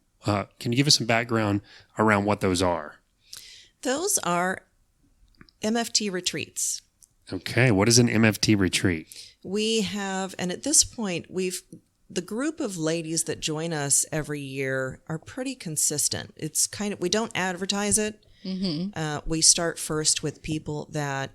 what those are? Those are MFT retreats. Okay. What is an MFT retreat? We have, and at this point, the group of ladies that join us every year are pretty consistent. It's we don't advertise it. We start first with people that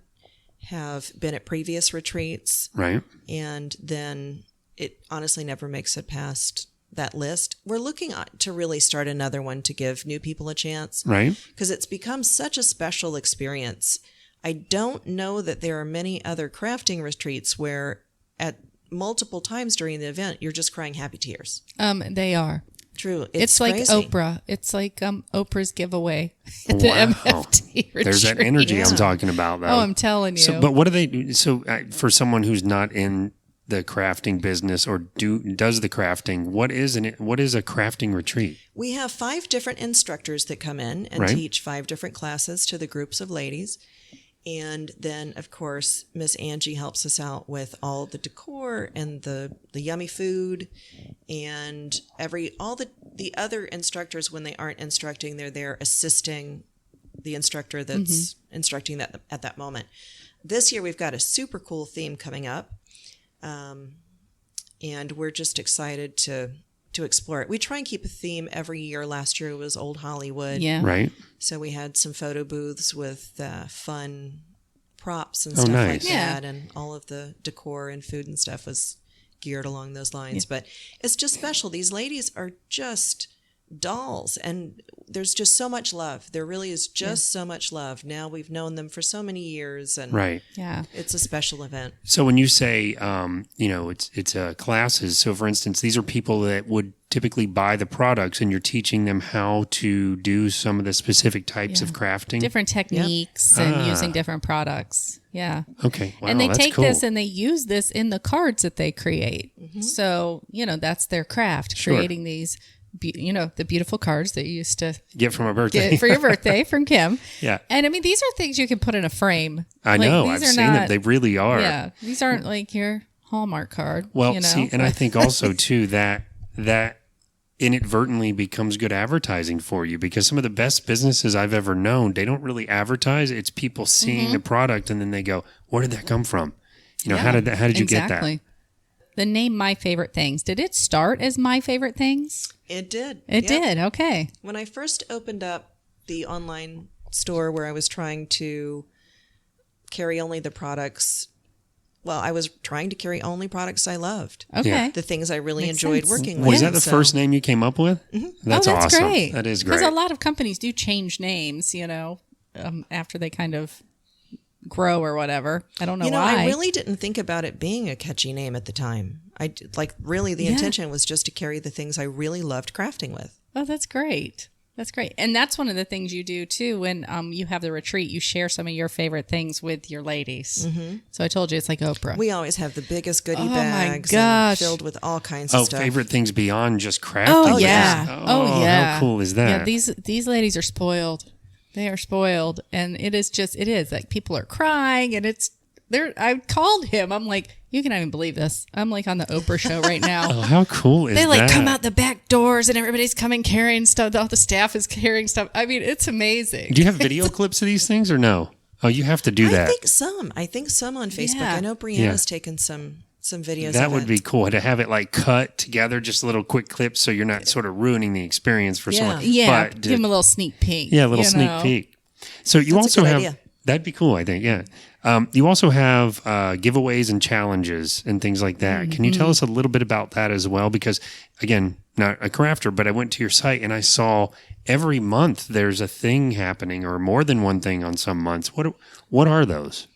have been at previous retreats. Right. And then it honestly never makes it past that list. We're looking to really start another one to give new people a chance. Right. Because it's become such a special experience. I don't know that there are many other crafting retreats where at multiple times during the event, you're just crying happy tears. They are. True. It's like crazy. Oprah. It's like Oprah's giveaway at the MFT retreat. There's that energy I'm talking about, though. Oh, I'm telling you. So, but what do they do? So for someone who's not in the crafting business or does the crafting, what is a crafting retreat? We have 5 different instructors that come in and teach 5 different classes to the groups of ladies. And then, of course, Miss Angie helps us out with all the decor and the yummy food, and all the other instructors, when they aren't instructing, they're there assisting the instructor that's instructing that at that moment. This year, we've got a super cool theme coming up, and we're just excited to explore it. We try and keep a theme every year. Last year it was Old Hollywood. Yeah. Right. So we had some photo booths with fun props and stuff like nice. that, and all of the decor and food and stuff was geared along those lines. But it's just special. These ladies are just dolls, and there's just so much love. There really is just so much love. Now we've known them for so many years, and it's a special event. So when you say, it's classes. So for instance, these are people that would typically buy the products, and you're teaching them how to do some of the specific types of crafting, different techniques, and using different products. Yeah. Okay. Wow, and they that's take cool. this and they use this in the cards that they create. Mm-hmm. So that's their craft, creating these. The beautiful cards that you used to get from a birthday get for your birthday from Kim. Yeah. And I mean, these are things you can put in a frame. I know. I've seen them. They really are. Yeah. These aren't like your Hallmark card. Well, see, and I think also too that inadvertently becomes good advertising for you, because some of the best businesses I've ever known, they don't really advertise. It's people seeing the product and then they go, where did that come from? How did you get that? The name My Favorite Things. Did it start as My Favorite Things? It did. It did. Okay. When I first opened up the online store where I was trying to carry only the products, I was trying to carry only products I loved. Okay. Yeah. The things I really enjoyed working with. Was that the first name you came up with? Mm-hmm. That's awesome. Great. That is great. Because a lot of companies do change names, after they kind of grow or whatever. I don't know why. I really didn't think about it being a catchy name at the time. The intention was just to carry the things I really loved crafting with. Oh, that's great. That's great. And that's one of the things you do too when you have the retreat. You share some of your favorite things with your ladies. Mm-hmm. So I told you it's like Oprah. We always have the biggest goodie bags filled with all kinds of stuff. Favorite things beyond just crafting. Oh, yeah. Oh, yeah. How cool is that? Yeah, these ladies are spoiled. They are spoiled, and it is like people are crying, and I called him. I'm like, you can't even believe this. I'm like on the Oprah show right now. Oh, how cool is that? They come out the back doors, and everybody's coming carrying stuff. All the staff is carrying stuff. I mean, it's amazing. Do you have video clips of these things or no? Oh, you have to do that. I think some on Facebook. Yeah. I know Brianna's taken some videos. That would be cool to have it like cut together, just little quick clips, so you're not sort of ruining the experience for someone. Yeah, give them a little sneak peek. Yeah, a little sneak peek. So you also have idea. That'd be cool, I think. Yeah. You also have giveaways and challenges and things like that. Mm-hmm. Can you tell us a little bit about that as well? Because again, not a crafter, but I went to your site and I saw every month there's a thing happening, or more than one thing on some months. What are those?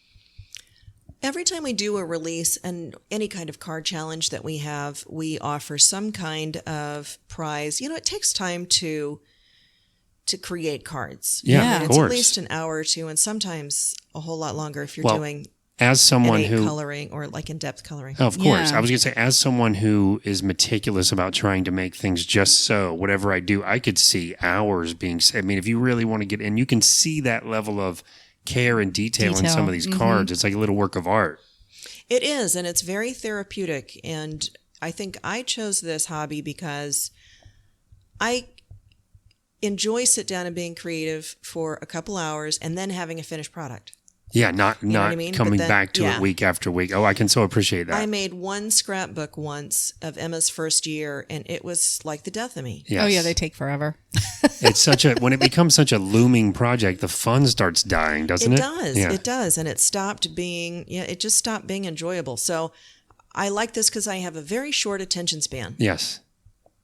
Every time we do a release and any kind of card challenge that we have, we offer some kind of prize. It takes time to create cards. Yeah, of it's course. At least an hour or two, and sometimes a whole lot longer if you're doing as someone who coloring or like in-depth coloring. Oh, of course. I was going to say, as someone who is meticulous about trying to make things just so, whatever I do, I could see hours being. I mean, if you really want to get in, you can see that level of care and detail in some of these cards. It's like a little work of art. It is, and it's very therapeutic. And I think I chose this hobby because I enjoy sit down and being creative for a couple hours and then having a finished product. Yeah, not coming back to it week after week. Oh, I can so appreciate that. I made one scrapbook once of Emma's first year, and it was like the death of me. Yes. Oh yeah, they take forever. It's when it becomes such a looming project, the fun starts dying, doesn't it? It does. Yeah. It does, and it stopped being. It just stopped being enjoyable. So I like this because I have a very short attention span. Yes.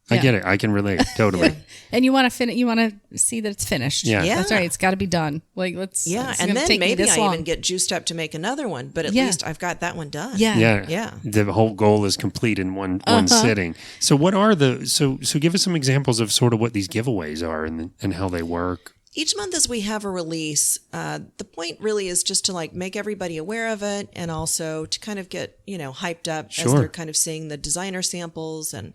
I get it. I can relate totally. And you want to You want to see that it's finished. Yeah, that's right. It's got to be done. It's and then maybe I even get juiced up to make another one. But at least I've got that one done. Yeah. The whole goal is complete in one sitting. So what are so give us some examples of sort of what these giveaways are and how they work. Each month as we have a release, the point really is just to make everybody aware of it, and also to kind of get hyped up as they're kind of seeing the designer samples and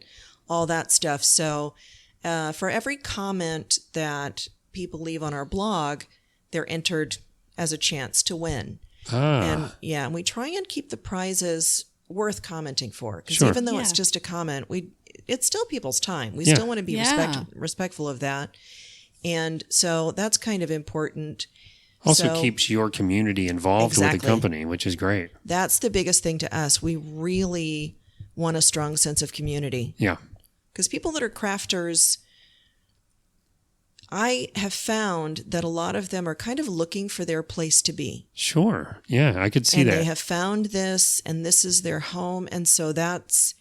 all that stuff. So for every comment that people leave on our blog, they're entered as a chance to win. And we try and keep the prizes worth commenting for, because even though it's just a comment, it's still people's time. We still want to be respectful of that. And so that's kind of important. Also keeps your community involved with the company, which is great. That's the biggest thing to us. We really want a strong sense of community. Yeah. Because people that are crafters, I have found that a lot of them are kind of looking for their place to be. Sure. Yeah, I could see that. They have found this, and this is their home. And so that's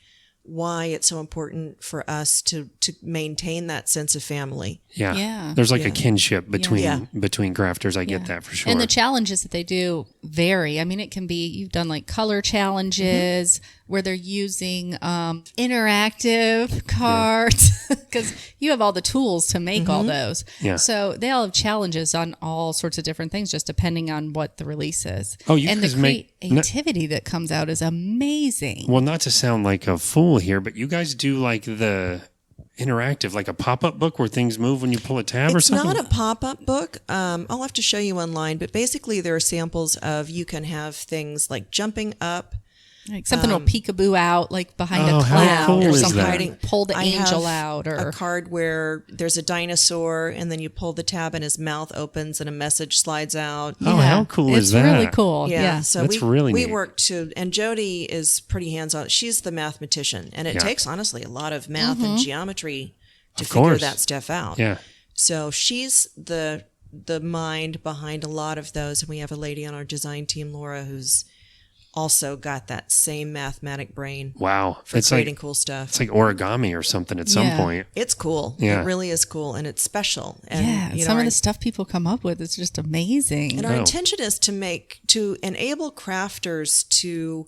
why it's so important for us to maintain that sense of family. Yeah. There's like a kinship between crafters. I get that for sure. And the challenges that they do vary. I mean, it can be, you've done like color challenges where they're using interactive cards because you have all the tools to make all those. Yeah. So they all have challenges on all sorts of different things, just depending on what the release is. Oh, you and guys the creativity that comes out is amazing. Well, not to sound like a fool here, but you guys do like the interactive, like a pop-up book where things move when you pull a tab or something? It's not a pop-up book. I'll have to show you online, but basically there are samples of, you can have things like jumping up. Like something will peekaboo out like behind a cloud cool or is something. that? Pull the angel out. Or a card where there's a dinosaur and then you pull the tab and his mouth opens and a message slides out. Oh, how cool is that? It's really cool. Yeah. So That's really we neat. work to, and Jody is pretty hands-on. She's the mathematician, and it takes, honestly, a lot of math and geometry to figure that stuff out. Yeah. So she's the mind behind a lot of those, and we have a lady on our design team, Laura, who's also got that same mathematic brain. Wow. For creating cool stuff. It's like origami or something at some point. It's cool. Yeah. It really is cool, and it's special. And, some of the stuff people come up with is just amazing. And our intention is to enable crafters to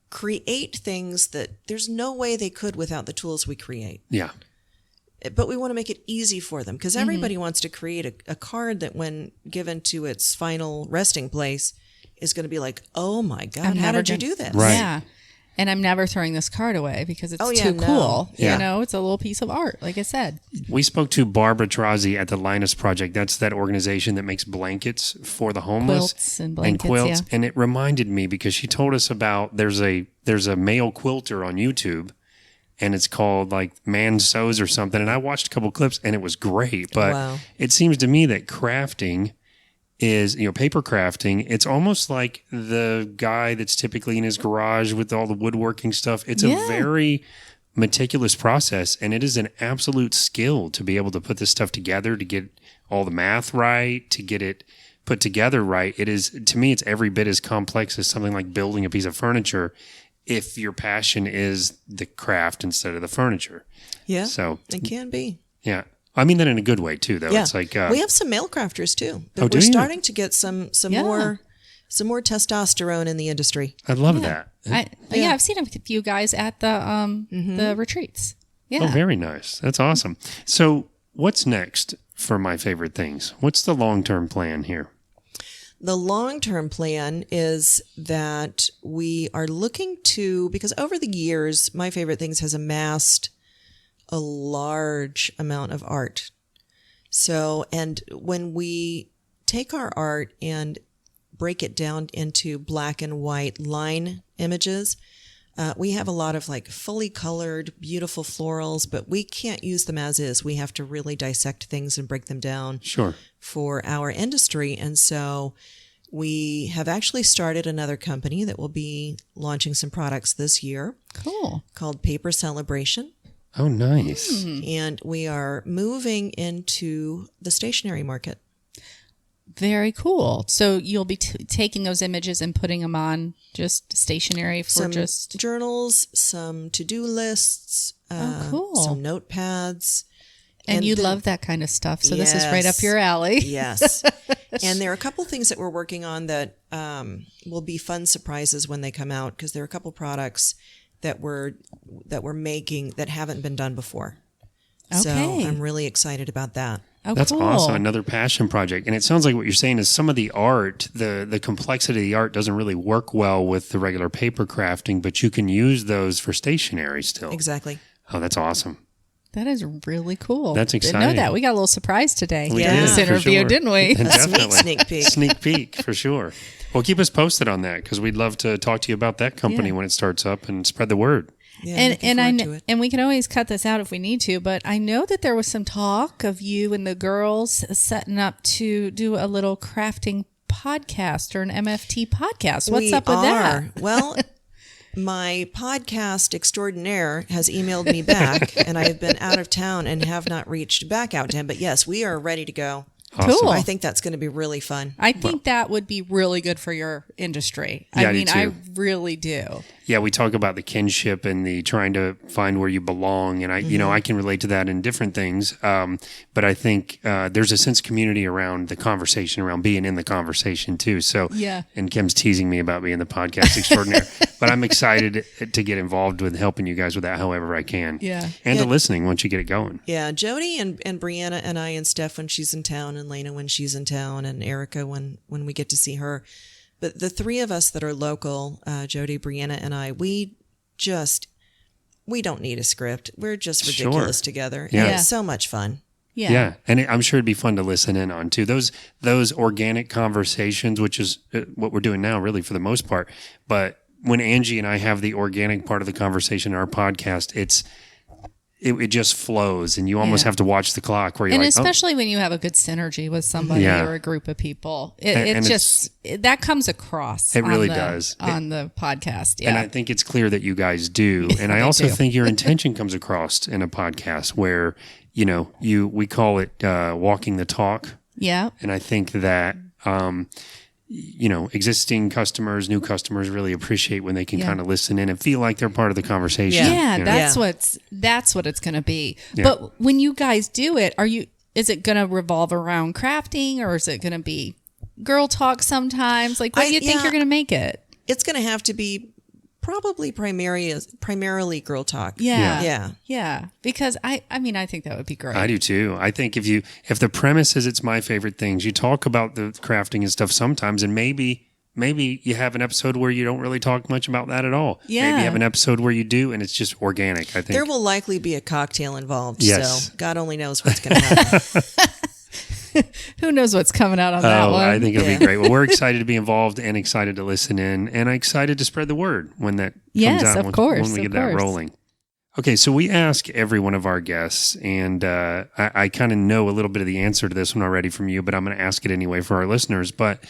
create things that there's no way they could without the tools we create. Yeah. But we want to make it easy for them, because everybody wants to create a card that, when given to its final resting place, is going to be like, oh my God, how did you do this? Right. Yeah. And I'm never throwing this card away because it's yeah, too no. cool. Yeah. You know, it's a little piece of art, like I said. We spoke to Barbara Trazi at the Linus Project. That's that organization that makes blankets for the homeless. Quilts and blankets, yeah. And it reminded me, because she told us about, there's a male quilter on YouTube, and it's called like Man Sews or something. And I watched a couple clips and it was great. But it seems to me that crafting is, paper crafting, it's almost like the guy that's typically in his garage with all the woodworking stuff. It's a very meticulous process, and it is an absolute skill to be able to put this stuff together, to get all the math right, to get it put together right. It is, to me, it's every bit as complex as something like building a piece of furniture, if your passion is the craft instead of the furniture. Yeah, so it can be. Yeah. I mean that in a good way too, though. Yeah. It's like we have some male crafters too. do We're you? starting to get some more testosterone in the industry. I love that. I've seen a few guys at the retreats. Yeah. Oh, very nice. That's awesome. So, what's next for My Favorite Things? What's the long-term plan here? The long-term plan is that we are looking to, because over the years, My Favorite Things has amassed a large amount of art. So, and when we take our art and break it down into black and white line images, we have a lot of like fully colored, beautiful florals, but we can't use them as is. We have to really dissect things and break them down for our industry. And so we have actually started another company that will be launching some products this year. Cool. Called Paper Celebration. Oh, nice. And we are moving into the stationery market. Very cool. So you'll be taking those images and putting them on just stationery for some just journals, some to-do lists, cool. some notepads. And you love that kind of stuff. So this is right up your alley. Yes. And there are a couple things that we're working on that will be fun surprises when they come out, because there are a couple products that we're making that haven't been done before. Okay. So I'm really excited about that. Oh, That's cool. awesome. Another passion project. And it sounds like what you're saying is some of the art, the complexity of the art doesn't really work well with the regular paper crafting, but you can use those for stationery still. Exactly. Oh, that's awesome. That is really cool. That's exciting. Didn't know that. We got a little surprise today We in did, this for interview, sure. didn't we? Definitely. Sneak peek. Sneak peek, for sure. Well, keep us posted on that, because we'd love to talk to you about that company when it starts up and spread the word. Yeah, and we can always cut this out if we need to, but I know that there was some talk of you and the girls setting up to do a little crafting podcast or an MFT podcast. What's up with that? Well, my podcast extraordinaire has emailed me back, and I have been out of town and have not reached back out to him. But yes, we are ready to go. Awesome. Cool. I think that's going to be really fun. I think that would be really good for your industry. Yeah, I mean, I do I too. really do. Yeah, we talk about the kinship and the trying to find where you belong, and I can relate to that in different things. But I think there's a sense of community around the conversation, around being in the conversation too. So, Yeah. And Kim's teasing me about being the podcast extraordinaire, but I'm excited to get involved with helping you guys with that, however I can. Yeah. and to listening once you get it going. Yeah, Jody and Brianna and I and Steph when she's in town, and Lena when she's in town, and Erica when we get to see her. But the three of us that are local, Jody, Brianna, and I, we don't need a script. We're just ridiculous together. Yeah. And it's so much fun. Yeah. And I'm sure it'd be fun to listen in on too. Those organic conversations, which is what we're doing now, really for the most part. But when Angie and I have the organic part of the conversation in our podcast, it just flows, and you almost have to watch the clock. Where you're And like, especially when you have a good synergy with somebody Yeah. or a group of people, And that comes across. It really on the, does. on the podcast. Yeah. And I think it's clear that you guys do. And I also think your intention comes across in a podcast where, we call it walking the talk. Yeah. And I think that, existing customers, new customers really appreciate when they can kind of listen in and feel like they're part of the conversation. Yeah, you know? that's what it's going to be. Yeah. But when you guys do it, is it going to revolve around crafting, or is it going to be girl talk sometimes? Like, what do you think you're going to make it? It's going to have to be probably primarily girl talk. Yeah. Because I think that would be great. I do too. I think if the premise is it's my favorite things, you talk about the crafting and stuff sometimes, and maybe you have an episode where you don't really talk much about that at all. Yeah. Maybe you have an episode where you do, and it's just organic, I think. There will likely be a cocktail involved. Yes. So God only knows what's going to happen. Who knows what's coming out on that one? I think it'll be great. Well, we're excited to be involved and excited to listen in, and excited to spread the word when that comes out. Of course, when we get that rolling. Okay, so we ask every one of our guests, and I kind of know a little bit of the answer to this one already from you, but I'm going to ask it anyway for our listeners. But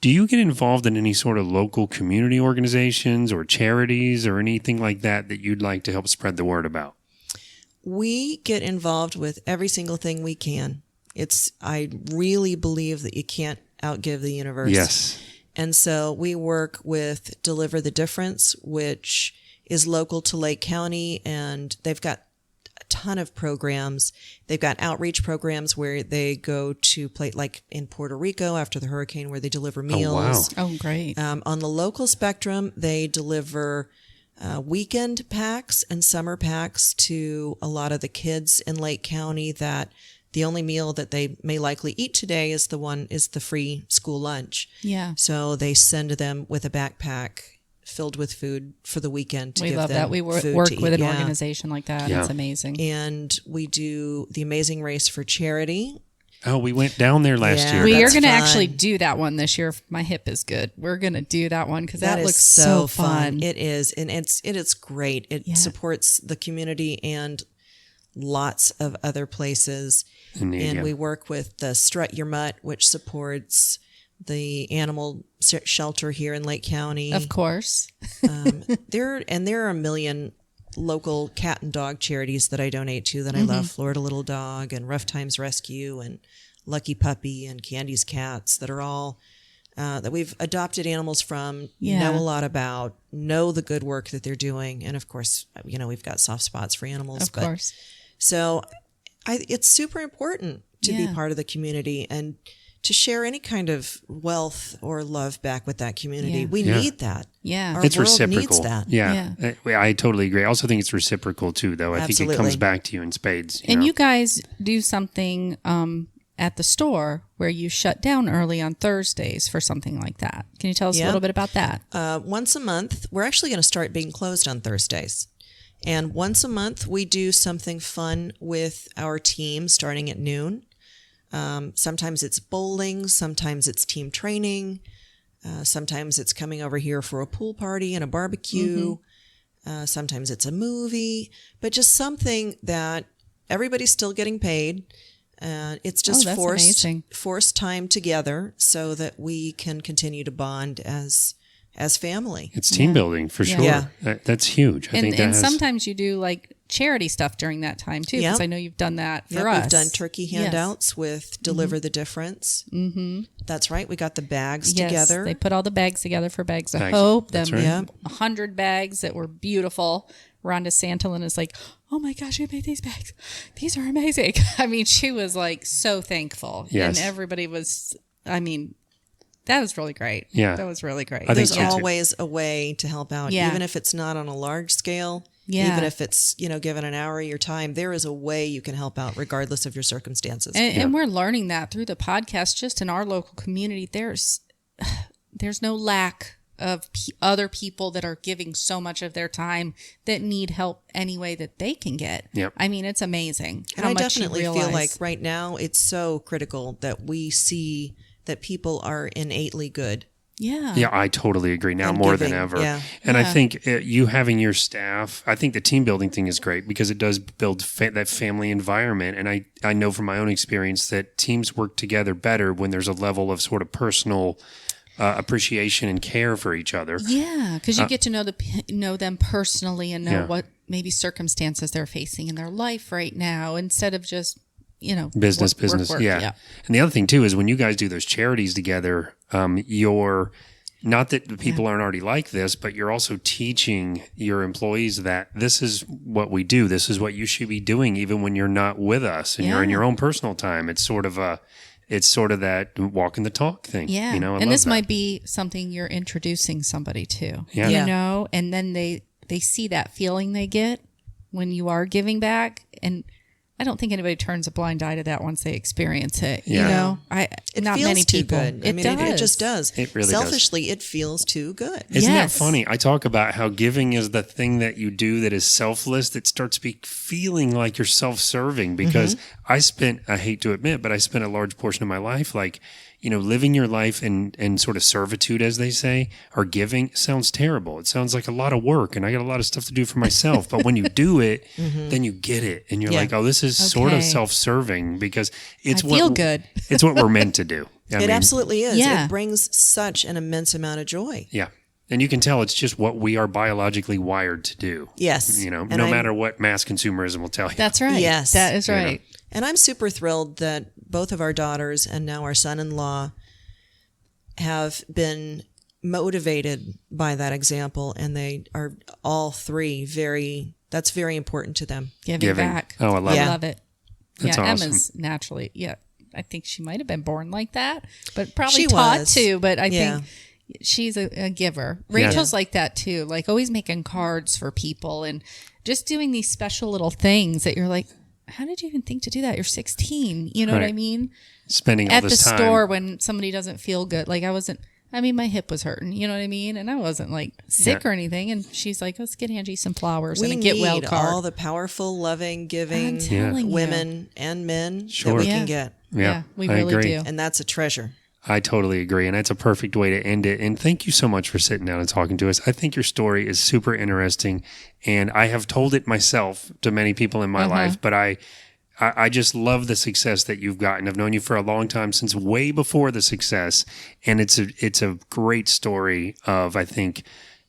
do you get involved in any sort of local community organizations or charities or anything like that you'd like to help spread the word about? We get involved with every single thing we can. I really believe that you can't outgive the universe. Yes. And so we work with Deliver the Difference, which is local to Lake County, and they've got a ton of programs. They've got outreach programs where they go to like in Puerto Rico after the hurricane, where they deliver meals. Oh, wow. Oh, great. On the local spectrum, they deliver weekend packs and summer packs to a lot of the kids in Lake County that the only meal that they may likely eat today is the free school lunch. Yeah. So they send them with a backpack filled with food for the weekend to We give love them that. We work food with to an eat. organization like that. Yeah. It's amazing. And we do the Amazing Race for Charity. Oh, we went down there last year. We are That's going to fun. actually do that one this year. If my hip is good, we're going to do that one because that is looks so fun. It is, and it is great. It supports the community and lots of other places. Indeed, We work with the Strut Your Mutt, which supports the animal shelter here in Lake County. Of course. There are a million local cat and dog charities that I donate to that I love. Florida Little Dog and Rough Times Rescue and Lucky Puppy and Candy's Cats that are all that we've adopted animals from, know a lot about, know the good work that they're doing. And of course, we've got soft spots for animals. Of course. So it's super important to be part of the community and to share any kind of wealth or love back with that community. Yeah. We need that. Yeah. Our It's world reciprocal. needs that. Yeah. I totally agree. I also think it's reciprocal too, though. I think it comes back to you in spades. You guys do something at the store where you shut down early on Thursdays for something like that. Can you tell us a little bit about that? Once a month, we're actually going to start being closed on Thursdays. And once a month, we do something fun with our team starting at noon. Sometimes it's bowling, sometimes it's team training, sometimes it's coming over here for a pool party and a barbecue, sometimes it's a movie, but just something that everybody's still getting paid. It's just forced time together so that we can continue to bond as as family. It's team building for sure. Yeah. That's huge. I think and sometimes you do like charity stuff during that time too, because I know you've done that for us. We've done turkey handouts with Deliver the Difference. Mm-hmm. That's right. We got the bags together. They put all the bags together for Bags of Hope. That's them right. 100 bags that were beautiful. Rhonda Santillan is like, oh my gosh, you made these bags. These are amazing. I mean, she was like so thankful. Yes. And everybody was, I mean, that was really great. Yeah. That was really great. There's always a way to help out, even if it's not on a large scale. Yeah. Even if it's, given an hour of your time, there is a way you can help out regardless of your circumstances. And we're learning that through the podcast, just in our local community. There's no lack of other people that are giving so much of their time that need help any way that they can get. Yep. I mean, it's amazing. And I definitely feel like right now it's so critical that we see that people are innately good. Yeah. Yeah, I totally agree now more than ever. Yeah. And I think you having your staff, I think the team building thing is great because it does build that family environment. And I know from my own experience that teams work together better when there's a level of sort of personal appreciation and care for each other. Yeah, because you get to know them personally and know what maybe circumstances they're facing in their life right now instead of just business. Work. Yeah. And the other thing too is when you guys do those charities together, you're not that the people aren't already like this, but you're also teaching your employees that this is what we do. This is what you should be doing even when you're not with us and you're in your own personal time. It's sort of that walking the talk thing. Yeah. And this might be something you're introducing somebody to, and then they see that feeling they get when you are giving back. And I don't think anybody turns a blind eye to that once they experience it. Yeah. It not feels many too people. good. It just does. It really Selfishly, does. it feels too good. Isn't that funny? I talk about how giving is the thing that you do that is selfless that starts feeling like you're self-serving because I hate to admit, but I spent a large portion of my life living your life in sort of servitude, as they say, or giving sounds terrible. It sounds like a lot of work and I got a lot of stuff to do for myself. But when you do it, then you get it. And you're like, oh, this is sort of self-serving because it's good. It's what we're meant to do. It absolutely is. Yeah. It brings such an immense amount of joy. Yeah. And you can tell it's just what we are biologically wired to do. Yes. No matter what mass consumerism will tell you. That's right. Yes. That is right. And I'm super thrilled that both of our daughters and now our son-in-law have been motivated by that example. And they are all three that's very important to them. Giving back. Oh, I love it. That's awesome. Emma's naturally, I think she might have been born like that, but probably taught to. But I think she's a giver. Rachel's like that too, like always making cards for people and just doing these special little things that you're like, how did you even think to do that? You're 16. You know what I mean? Spending all this time at the store when somebody doesn't feel good. Like my hip was hurting. You know what I mean? And I wasn't like sick or anything. And she's like, let's get Angie some flowers and a get well card. All the powerful, loving, giving women and men that we can get. Yeah, we really do. And that's a treasure. I totally agree. And that's a perfect way to end it. And thank you so much for sitting down and talking to us. I think your story is super interesting. And I have told it myself to many people in my life, but I just love the success that you've gotten. I've known you for a long time, since way before the success. And it's a great story of, I think,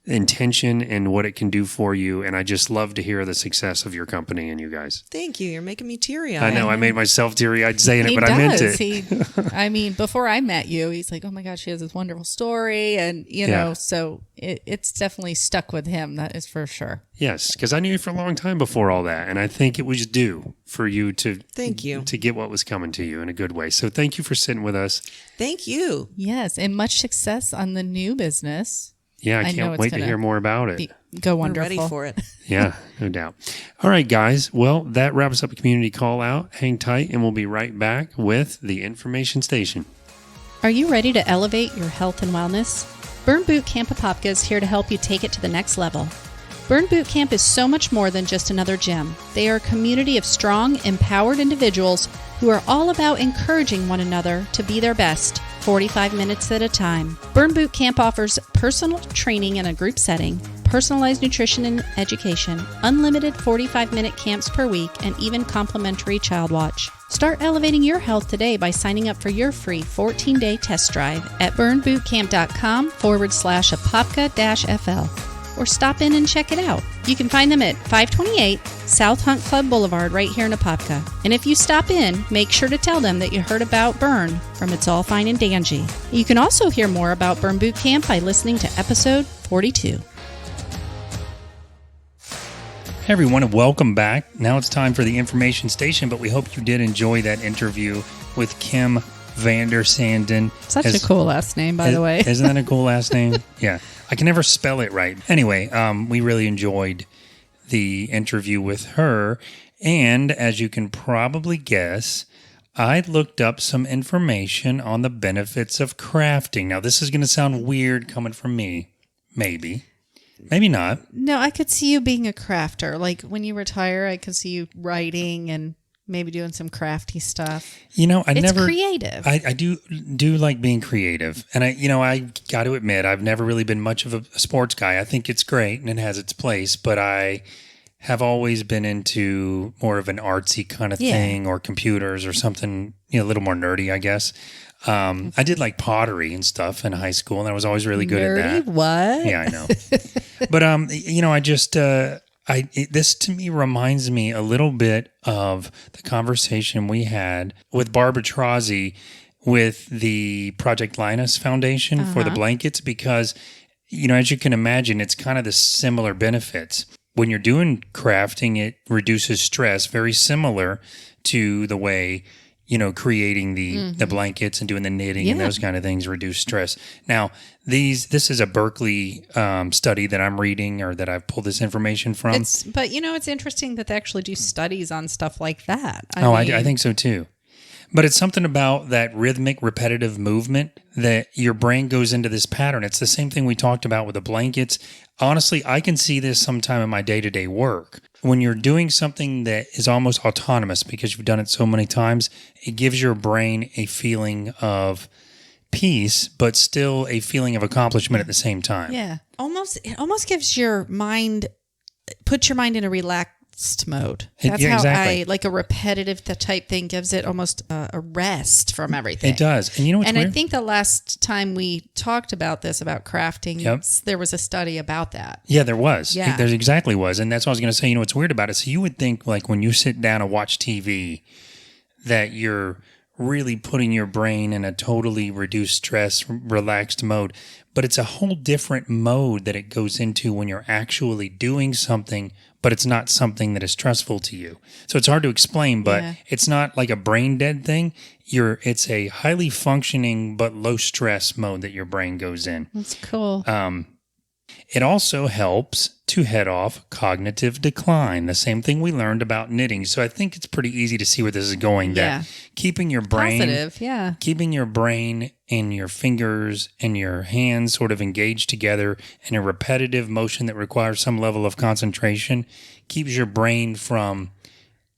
intention and what it can do for you. And I just love to hear the success of your company and you guys. Thank you. You're making me teary-eyed. I know. I made myself teary-eyed saying it, but I meant it. Before I met you, he's like, oh my gosh, she has this wonderful story. And, so it's definitely stuck with him. That is for sure. Yes, because I knew you for a long time before all that. And I think it was due for you to get what was coming to you in a good way. So thank you for sitting with us. Thank you. Yes. And much success on the new business. Yeah, I can't wait to hear more about it. Go wonderful. We're ready for it. Yeah, no doubt. All right, guys. Well, that wraps up a community call out. Hang tight, and we'll be right back with the information station. Are you ready to elevate your health and wellness? Burn Boot Camp Apopka is here to help you take it to the next level. Burn Boot Camp is so much more than just another gym. They are a community of strong, empowered individuals who are all about encouraging one another to be their best, 45 minutes at a time. Burn Boot Camp offers personal training in a group setting, personalized nutrition and education, unlimited 45-minute camps per week, and even complimentary child watch. Start elevating your health today by signing up for your free 14-day test drive at burnbootcamp.com/apopka-FL or stop in and check it out. You can find them at 528 South Hunt Club Boulevard right here in Apopka. And if you stop in, make sure to tell them that you heard about Burn from It's All Fine and Dangy. You can also hear more about Burn Boot Camp by listening to episode 42. Hey everyone, and welcome back. Now it's time for the information station, but we hope you did enjoy that interview with Kim Vander Sanden. Such a cool last name, by the way. Isn't that a cool last name? Yeah. I can never spell it right. Anyway, we really enjoyed the interview with her. And as you can probably guess, I looked up some information on the benefits of crafting. Now, this is going to sound weird coming from me. Maybe not. No, I could see you being a crafter. Like when you retire, I could see you writing and maybe doing some crafty stuff. It's creative. I do like being creative. And I got to admit, I've never really been much of a sports guy. I think it's great and it has its place, but I have always been into more of an artsy kind of thing, or computers or something, a little more nerdy, I guess. I did like pottery and stuff in high school, and I was always really good at that. What? Yeah, I know. But I just this to me reminds me a little bit of the conversation we had with Barbara Trozzi with the Project Linus Foundation for the blankets, because as you can imagine, it's kind of the similar benefits. When you're doing crafting, it reduces stress, very similar to the way creating the blankets and doing the knitting and those kind of things reduce stress. Now, this is a Berkeley study that I'm reading, or that I've pulled this information from. But it's interesting that they actually do studies on stuff like that. I think so too. But it's something about that rhythmic, repetitive movement that your brain goes into this pattern. It's the same thing we talked about with the blankets. Honestly, I can see this sometime in my day-to-day work. When you're doing something that is almost autonomous because you've done it so many times, it gives your brain a feeling of peace, but still a feeling of accomplishment at the same time. Yeah. It almost gives your mind, puts your mind in a relaxed mode. That's how exactly. I like a repetitive type thing gives it almost a rest from everything. It does. And what's weird? I think the last time we talked about this, about crafting, there was a study about that. Yeah, there was. Yeah. There exactly was. And that's what I was going to say. What's weird about it? So you would think, like, when you sit down and watch TV, that you're really putting your brain in a totally reduced stress, relaxed mode. But it's a whole different mode that it goes into when you're actually doing something, but it's not something that is stressful to you. So it's hard to explain, but it's not like a brain dead thing. It's a highly functioning but low stress mode that your brain goes in. That's cool. It also helps to head off cognitive decline, the same thing we learned about knitting. So I think it's pretty easy to see where this is going. That keeping your brain positive, keeping your brain and your fingers and your hands sort of engaged together in a repetitive motion that requires some level of concentration keeps your brain from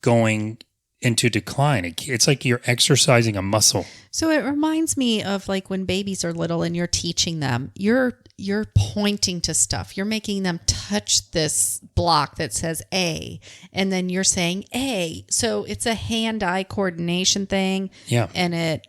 going into decline. It's like you're exercising a muscle. So it reminds me of like when babies are little and you're teaching them, you're pointing to stuff. You're making them touch this block that says A, and then you're saying A. So it's a hand-eye coordination thing. Yeah. And it,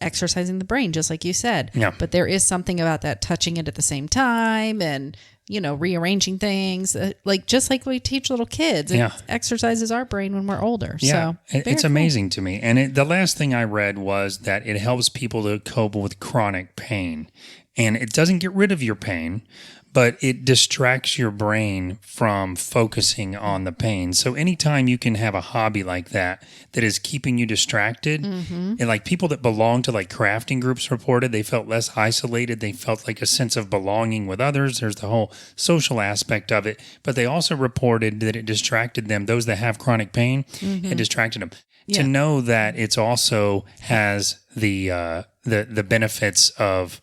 exercising the brain, just like you said. Yeah. But there is something about that touching it at the same time and, rearranging things, just like we teach little kids. It exercises our brain when we're older. Yeah. So it's amazing to me. And the last thing I read was that it helps people to cope with chronic pain. And it doesn't get rid of your pain, but it distracts your brain from focusing on the pain. So anytime you can have a hobby like that is keeping you distracted, and like people that belong to like crafting groups reported, they felt less isolated. They felt like a sense of belonging with others. There's the whole social aspect of it. But they also reported that it distracted them. Those that have chronic pain, it distracted them. Yeah. To know that it's also has the benefits of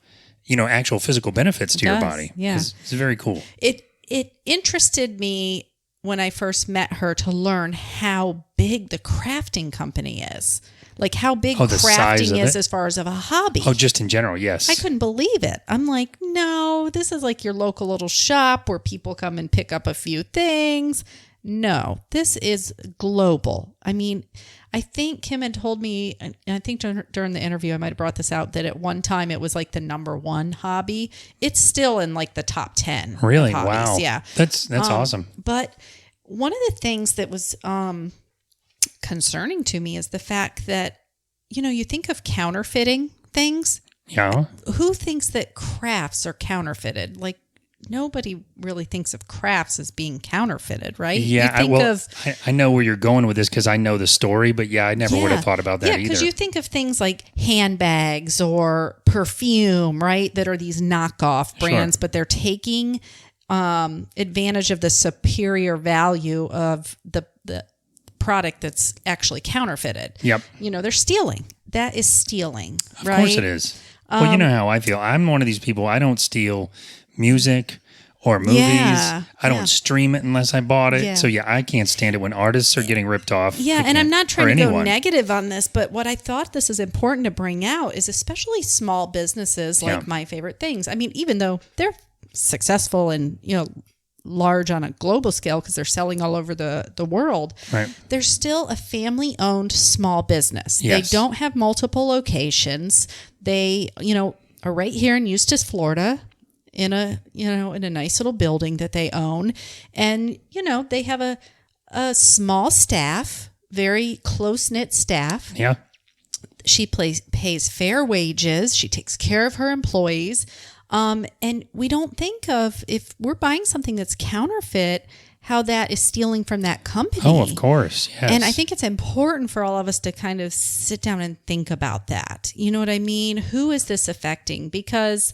actual physical benefits to your body. Yeah. It's very cool. It interested me when I first met her to learn how big the crafting company is. Like how big crafting is as far as of a hobby. Oh, just in general, yes. I couldn't believe it. I'm like, no, this is like your local little shop where people come and pick up a few things. No, this is global. I mean, I think Kim had told me, and I think during the interview I might have brought this out, that at one time it was like the number one hobby. It's still in like the top 10. Really? Hobbies. Wow. Yeah. That's awesome. But one of the things that was concerning to me is the fact that, you think of counterfeiting things. Yeah. Who thinks that crafts are counterfeited? Like, nobody really thinks of crafts as being counterfeited, right? Yeah, I know where you're going with this because I know the story, but I never would have thought about that either. Yeah, because you think of things like handbags or perfume, right, that are these knockoff brands, but they're taking advantage of the superior value of the product that's actually counterfeited. Yep. They're stealing. That is stealing, right? Of course it is. Well, you know how I feel. I'm one of these people. I don't steal music or movies. Yeah, I don't stream it unless I bought it. Yeah. So I can't stand it when artists are getting ripped off. Yeah, and I'm not trying to go negative on this, but what I thought this is important to bring out is especially small businesses like My Favorite Things. I mean, even though they're successful and, large on a global scale because they're selling all over the world, right, they're still a family-owned small business. Yes. They don't have multiple locations. They, are right here in Eustis, Florida, in a nice little building that they own. And, they have a small staff, very close-knit staff. Yeah. She pays fair wages. She takes care of her employees. And we don't think of, if we're buying something that's counterfeit, how that is stealing from that company. Oh, of course. Yes. And I think it's important for all of us to kind of sit down and think about that. You know what I mean? Who is this affecting? Because,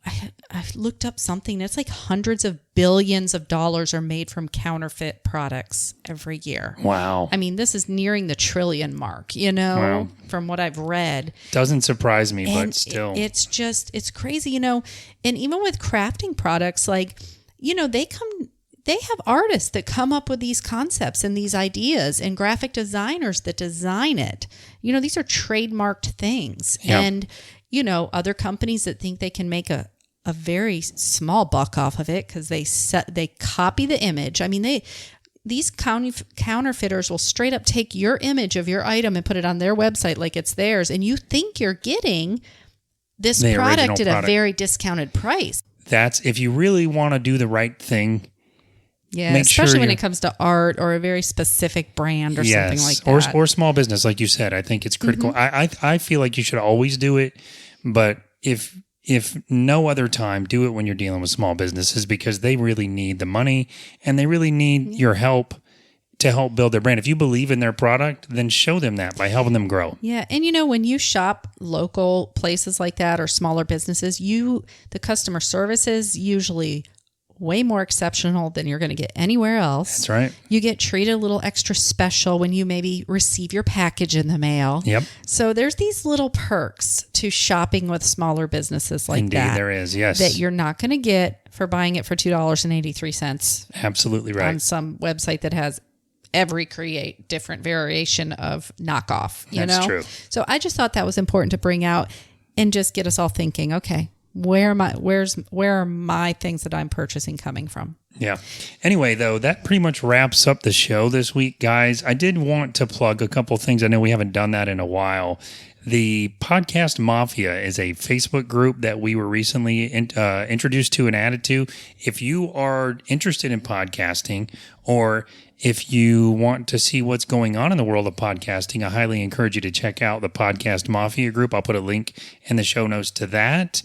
I looked up something that's like hundreds of billions of dollars are made from counterfeit products every year. Wow. I mean, this is nearing the trillion mark, from what I've read. Doesn't surprise me, but still. It's crazy, and even with crafting products, like, they have artists that come up with these concepts and these ideas and graphic designers that design it. These are trademarked things. Yep. And, other companies that think they can make a very small buck off of it because they copy the image. I mean, these counterfeiters will straight up take your image of your item and put it on their website like it's theirs. And you think you're getting this product at a very discounted price. That's if you really want to do the right thing. Yeah, especially when it comes to art or a very specific brand or something like that. Or small business, like you said. I think it's critical. Mm-hmm. I feel like you should always do it, but if no other time, do it when you're dealing with small businesses because they really need the money and they really need your help to help build their brand. If you believe in their product, then show them that by helping them grow. Yeah, and when you shop local places like that or smaller businesses, the customer service is usually way more exceptional than you're going to get anywhere else. That's right. You get treated a little extra special when you maybe receive your package in the mail. Yep. So there's these little perks to shopping with smaller businesses like that. Indeed, there is, yes. That you're not going to get for buying it for $2.83. Absolutely right. On some website that has every different variation of knockoff. That's true. So I just thought that was important to bring out and just get us all thinking, okay, where are my things that I'm purchasing coming from? Yeah. Anyway, though, that pretty much wraps up the show this week, guys. I did want to plug a couple things. I know we haven't done that in a while. The Podcast Mafia is a Facebook group that we were recently introduced to and added to. If you are interested in podcasting or if you want to see what's going on in the world of podcasting, I highly encourage you to check out the Podcast Mafia group. I'll put a link in the show notes to that.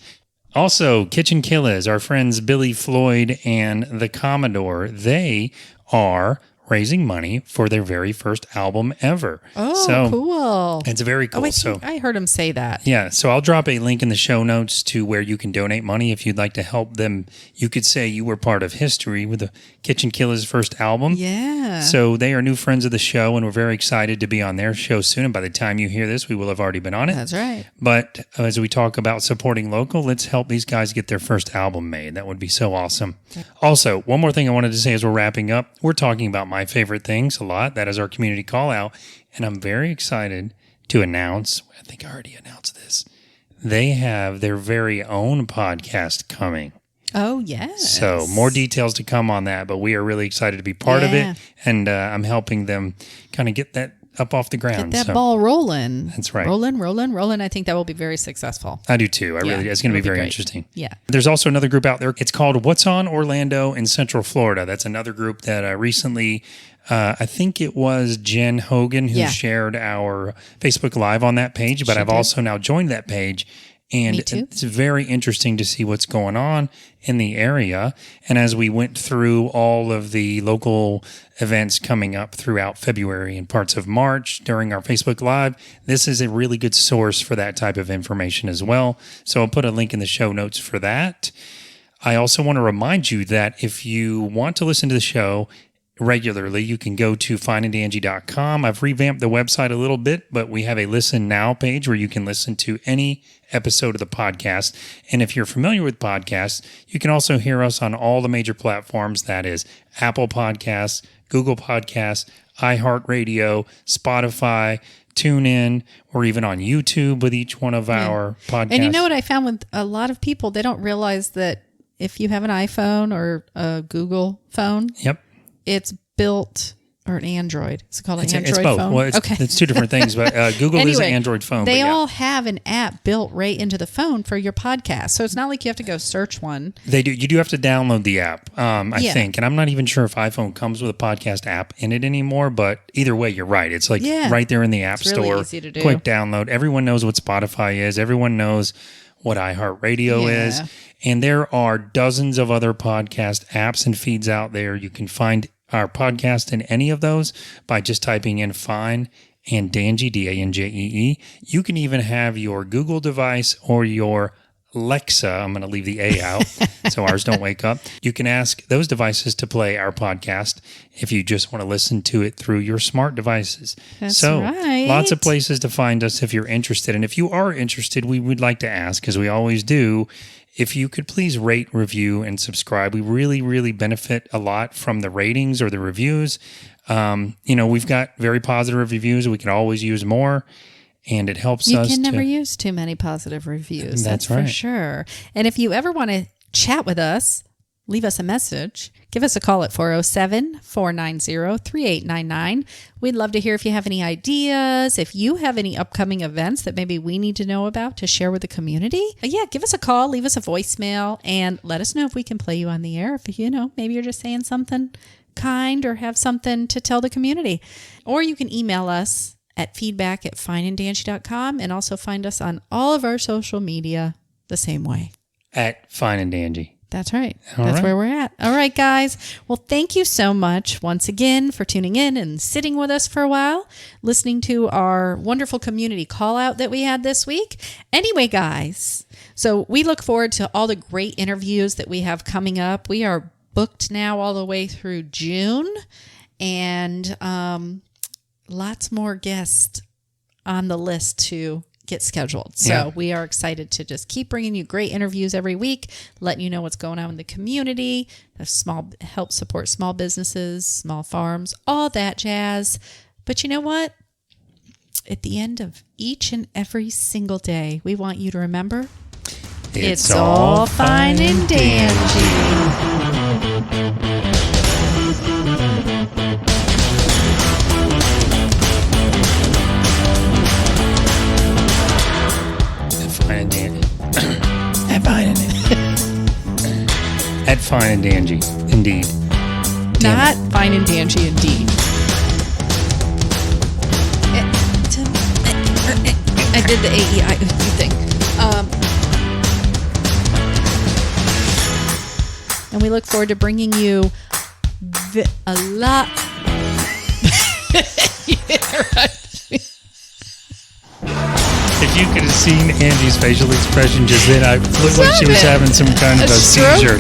Also, Kitchen Killers, our friends Billy Floyd and the Commodore, they are raising money for their very first album ever. Oh, so cool. It's very cool. I heard him say that. Yeah. So I'll drop a link in the show notes to where you can donate money if you'd like to help them. You could say you were part of history with the Kitchen Killers' first album. Yeah. So they are new friends of the show, and we're very excited to be on their show soon. And by the time you hear this, we will have already been on it. That's right. But as we talk about supporting local, let's help these guys get their first album made. That would be so awesome. Also, one more thing I wanted to say as we're wrapping up. We're talking about My Favorite Things a lot. That is our community call out. And I'm very excited to announce, I think I already announced this, they have their very own podcast coming. Oh, yes. So more details to come on that, but we are really excited to be part of it. And I'm helping them kind of get that up off the ground. Get that ball rolling. That's right. Rolling. I think that will be very successful. I do too. It's going to be very interesting. Yeah. There's also another group out there. It's called What's On Orlando in Central Florida. That's another group that recently, I think it was Jen Hogan who shared our Facebook Live on that page, but I've also now joined that page. And it's very interesting to see what's going on in the area. And as we went through all of the local events coming up throughout February and parts of March during our Facebook Live, this is a really good source for that type of information as well. So I'll put a link in the show notes for that. I also want to remind you that if you want to listen to the show regularly, you can go to findandangie.com. I've revamped the website a little bit, but we have a listen now page where you can listen to any episode of the podcast. And if you're familiar with podcasts, you can also hear us on all the major platforms. That is Apple Podcasts, Google Podcasts, iHeartRadio, Spotify, TuneIn, or even on YouTube with each one of our podcasts. And you know what I found with a lot of people, they don't realize that if you have an iPhone or a Google phone, it's built, or an Android. Is it called an Android phone? It's both. Phone? Well, it's two different things, but Google is an Android phone. They all have an app built right into the phone for your podcast. So it's not like you have to go search one. They do. You do have to download the app, I think. And I'm not even sure if iPhone comes with a podcast app in it anymore, but either way, you're right. It's like right there in the App Store. Really easy to do. Quick download. Everyone knows what Spotify is. Everyone knows what iHeartRadio is. And there are dozens of other podcast apps and feeds out there. You can find our podcast in any of those by just typing in Fine and Dangie, Danjee. You can even have your Google device or your Alexa. I'm going to leave the A out so ours don't wake up. You can ask those devices to play our podcast if you just want to listen to it through your smart devices. That's right. Lots of places to find us if you're interested. And if you are interested, we would like to ask, as we always do, if you could please rate, review, and subscribe. We really, really benefit a lot from the ratings or the reviews. We've got very positive reviews. We can always use more, and it helps us. You can never use too many positive reviews. That's right. For sure. And if you ever want to chat with us, leave us a message. Give us a call at 407-490-3899. We'd love to hear if you have any ideas, if you have any upcoming events that maybe we need to know about to share with the community. Give us a call, leave us a voicemail, and let us know if we can play you on the air. If, maybe you're just saying something kind or have something to tell the community. Or you can email us at feedback@fineanddangie.com and also find us on all of our social media the same way. At Fine and Dangie. That's right. That's where we're at. All right, guys. Well, thank you so much once again for tuning in and sitting with us for a while, listening to our wonderful community call out that we had this week. Anyway, guys, so we look forward to all the great interviews that we have coming up. We are booked now all the way through June, and lots more guests on the list to get scheduled. So we are excited to just keep bringing you great interviews every week, letting you know what's going on in the community, help support small businesses, small farms, all that jazz. But you know what? At the end of each and every single day, we want you to remember, it's all fine and dandy. At Fine and Dangie, indeed. Not Fine and Dangie, indeed. I did the AEI thing. And we look forward to bringing you a lot. If you could have seen Angie's facial expression just then, I looked like she was having some kind of a seizure.